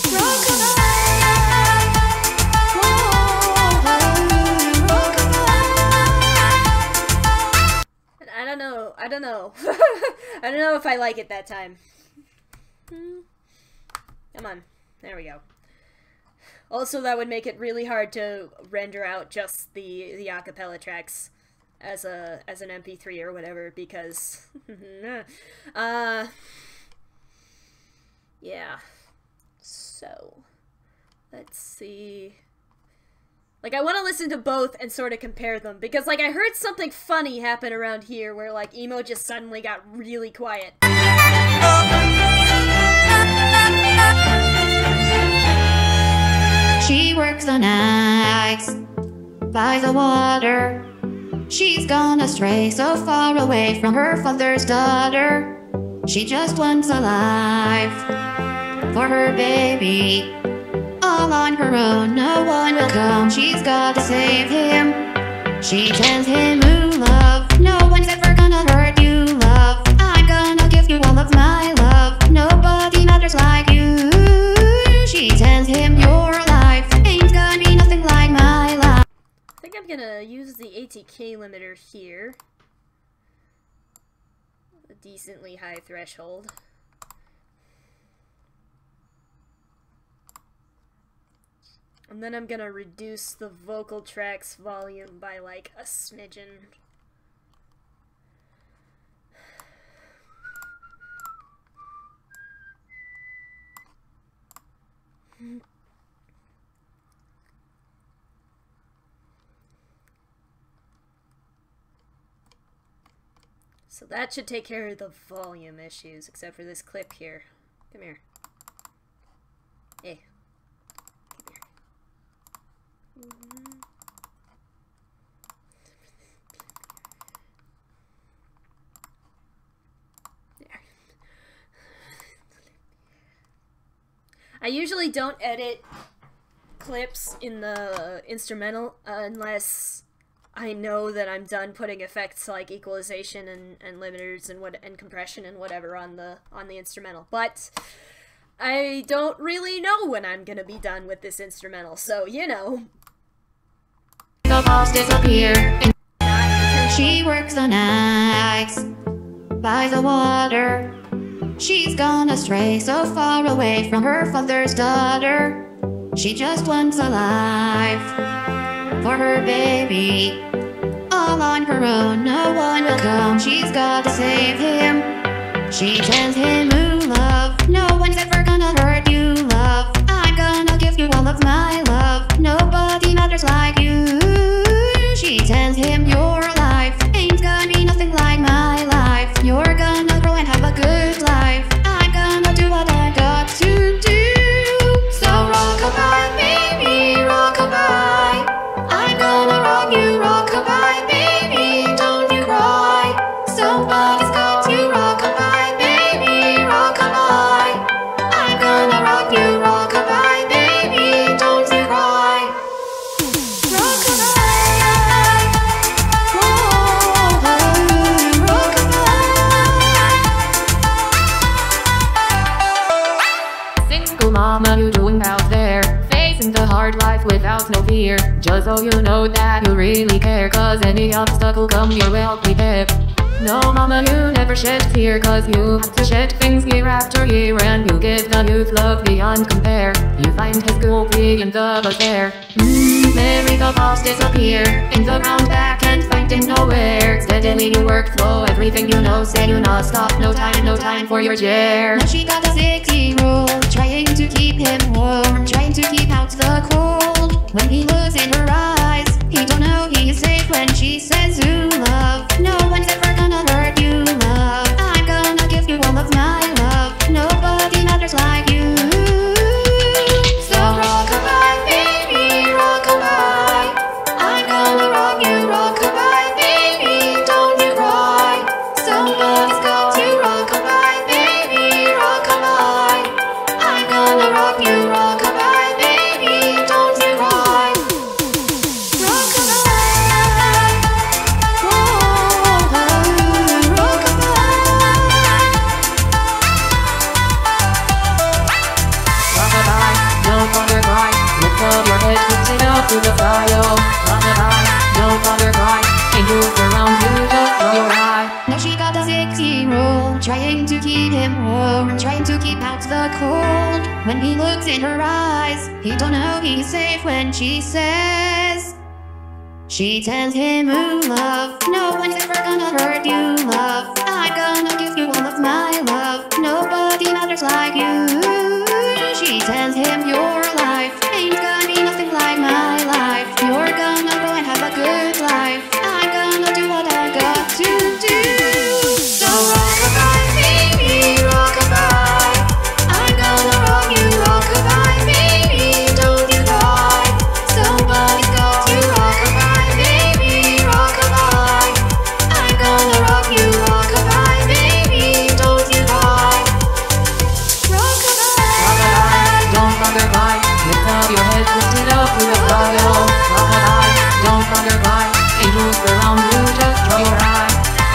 Rockabye. I don't know. I don't know if I like it that time. Come on. There we go. Also, that would make it really hard to render out just the acapella tracks as an MP3 or whatever, because yeah. So, let's see. Like, I want to listen to both and sort of compare them, because, like, I heard something funny happen around here where, like, emo just suddenly got really quiet. She works the nights by the water. She's gone astray, so far away from her father's daughter. She just wants a life for her baby. All on her own, no one will come. She's got to save him. She tells him, ooh, love, no one's ever gonna hurt you, love. I'm gonna give you all of my love. Nobody matters like you. She tells him, your life ain't gonna be nothing like my life. I think I'm gonna use the ATK limiter here. A decently high threshold. And then I'm gonna reduce the vocal tracks volume by like a smidgen. So that should take care of the volume issues, except for this clip here. Come here. Hey. I usually don't edit clips in the instrumental unless I know that I'm done putting effects like equalization and limiters and compression and whatever on the instrumental. But I don't really know when I'm gonna be done with this instrumental, so you know. The boss disappear. She works the nights by the water. She's gone astray, so far away from her father's daughter. She just wants a life for her baby. All on her own, no one will come. She's got to save him. She tells him, ooh, love, no one's ever gonna hurt you, love. I'm gonna give you all of my love. Nobody matters like you. She tells him, your life ain't gonna be nothing like my life. You're gonna grow and have a good life. I'm gonna do what I got to do. So rockabye, baby, rockabye. fear. Just so you know that you really care, cause any obstacle come your way, I'll be there. No mama, you never shed tear, cause you have to shed things year after year, and you give the youth love beyond compare. You find his school free in the bus there. Mary the boss disappear in the round back and find him nowhere. Steadily you work flow, everything you know, say you not stop, no time for your chair. Now she got a 6-year-old, trying to keep him warm, trying to keep out the cold. When he looks in her eyes, he don't know he is safe when she says, ooh, love, no one's ever gonna hurt you, love. I'm gonna give you all of my love. Nobody matters like you. So rockabye, baby, rockabye. I'm gonna rock you, rockabye, baby, don't you cry. Somebody's got to rockabye, baby, rockabye. I'm gonna rock you, rockabye, baby, don't you cry. Rockabye, whoa, rockabye. Rockabye, don't bother cry. Lift up your head, lift it up to the sky, oh. Rockabye, don't bother cry. Angels around you, just roll your eye. Now she got a 6-year-old, trying to keep him warm, trying to keep out the cold. When he looks in her eyes, he don't know he's safe when she says, she tells him, ooh, love, no one's ever gonna hurt you, love. I'm gonna give you all of my love. Nobody matters like you. She tells him, your life ain't gonna be nothing like my life. You're gonna go and have a good life. I'm gonna do what I got to do. So rockabye, baby, rockabye. I'm gonna rock you, rockabye, baby, don't you cry. Somebody's got to rockabye, baby, rockabye. I'm gonna rock you, rockabye, baby, don't you cry. Rockabye, don't bother cry. Lift up your head, lift it up to the sky, oh. Rockabye, don't bother cry. Angels around you, just roll your eye.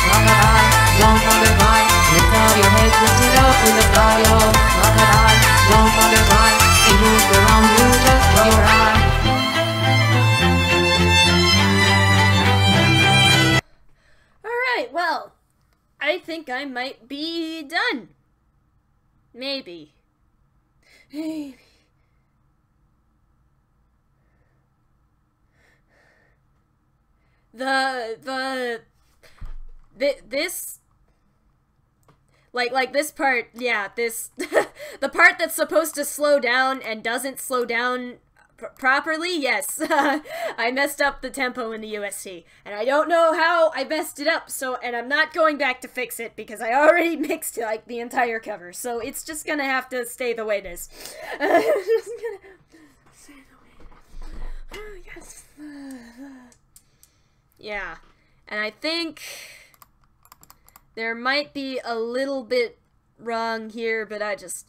Rockabye, don't bother cry. Lift up your head, lift it up to the sky, oh. Rockabye, don't bother cry. Angels around you, just roll your eye. Alright, well, I think I might be done. Maybe. Maybe. This, like this part, yeah, this, the part that's supposed to slow down and doesn't slow down properly, yes, I messed up the tempo in the UST, and I don't know how I messed it up, so, and I'm not going back to fix it, because I already mixed, like, the entire cover, so it's just gonna have to stay the way it is. It's just gonna stay the way it is. Oh, yes. Yeah, and I think there might be a little bit wrong here, but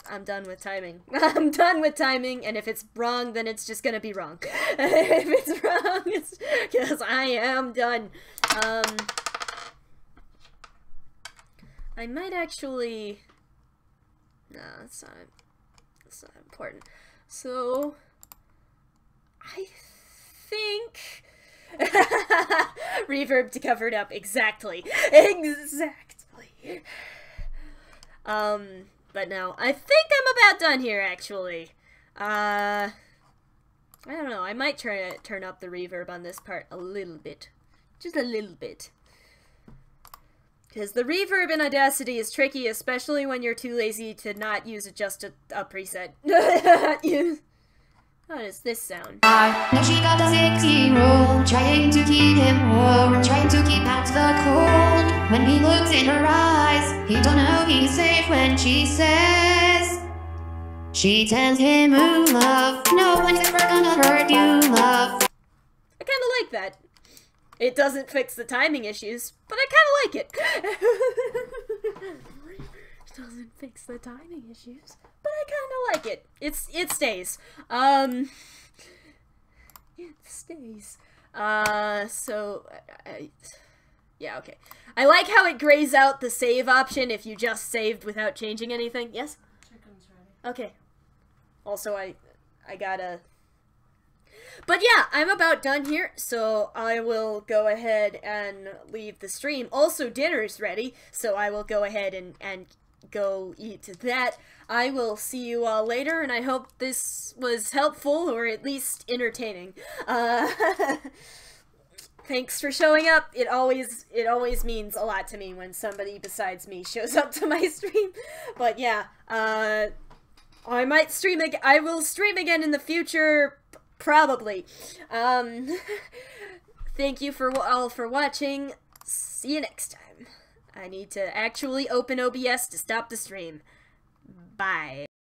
I'm done with timing. I'm done with timing, and if it's wrong, then it's just gonna be wrong. If it's wrong, it's because I am done. I might actually... No, it's not important. So, I think... Reverb to cover it up, exactly. Exactly. But no, I think I'm about done here, actually. I don't know, I might try to turn up the reverb on this part a little bit. Just a little bit. Because the reverb in Audacity is tricky, especially when you're too lazy to not use just a preset. How does this sound? Now she got a 6-year-old, trying to keep him warm, trying to keep out the cold. When he looks in her eyes, he don't know he's safe when she says, she tells him, ooh, love, no one's ever gonna hurt you, love. I kinda like that. It doesn't fix the timing issues, but I kinda like it. It doesn't fix the timing issues, but I kinda like it. It stays. It stays. Yeah, okay. I like how it grays out the save option if you just saved without changing anything. Yes? Chicken's ready. Okay. Also, I gotta... But yeah, I'm about done here, so I will go ahead and leave the stream. Also, dinner's ready, so I will go ahead and go eat that. I will see you all later, and I hope this was helpful, or at least entertaining. Thanks for showing up. It always means a lot to me when somebody besides me shows up to my stream. But yeah, I might stream again. I will stream again in the future, probably. Thank you all for watching. See you next time. I need to actually open OBS to stop the stream. Bye.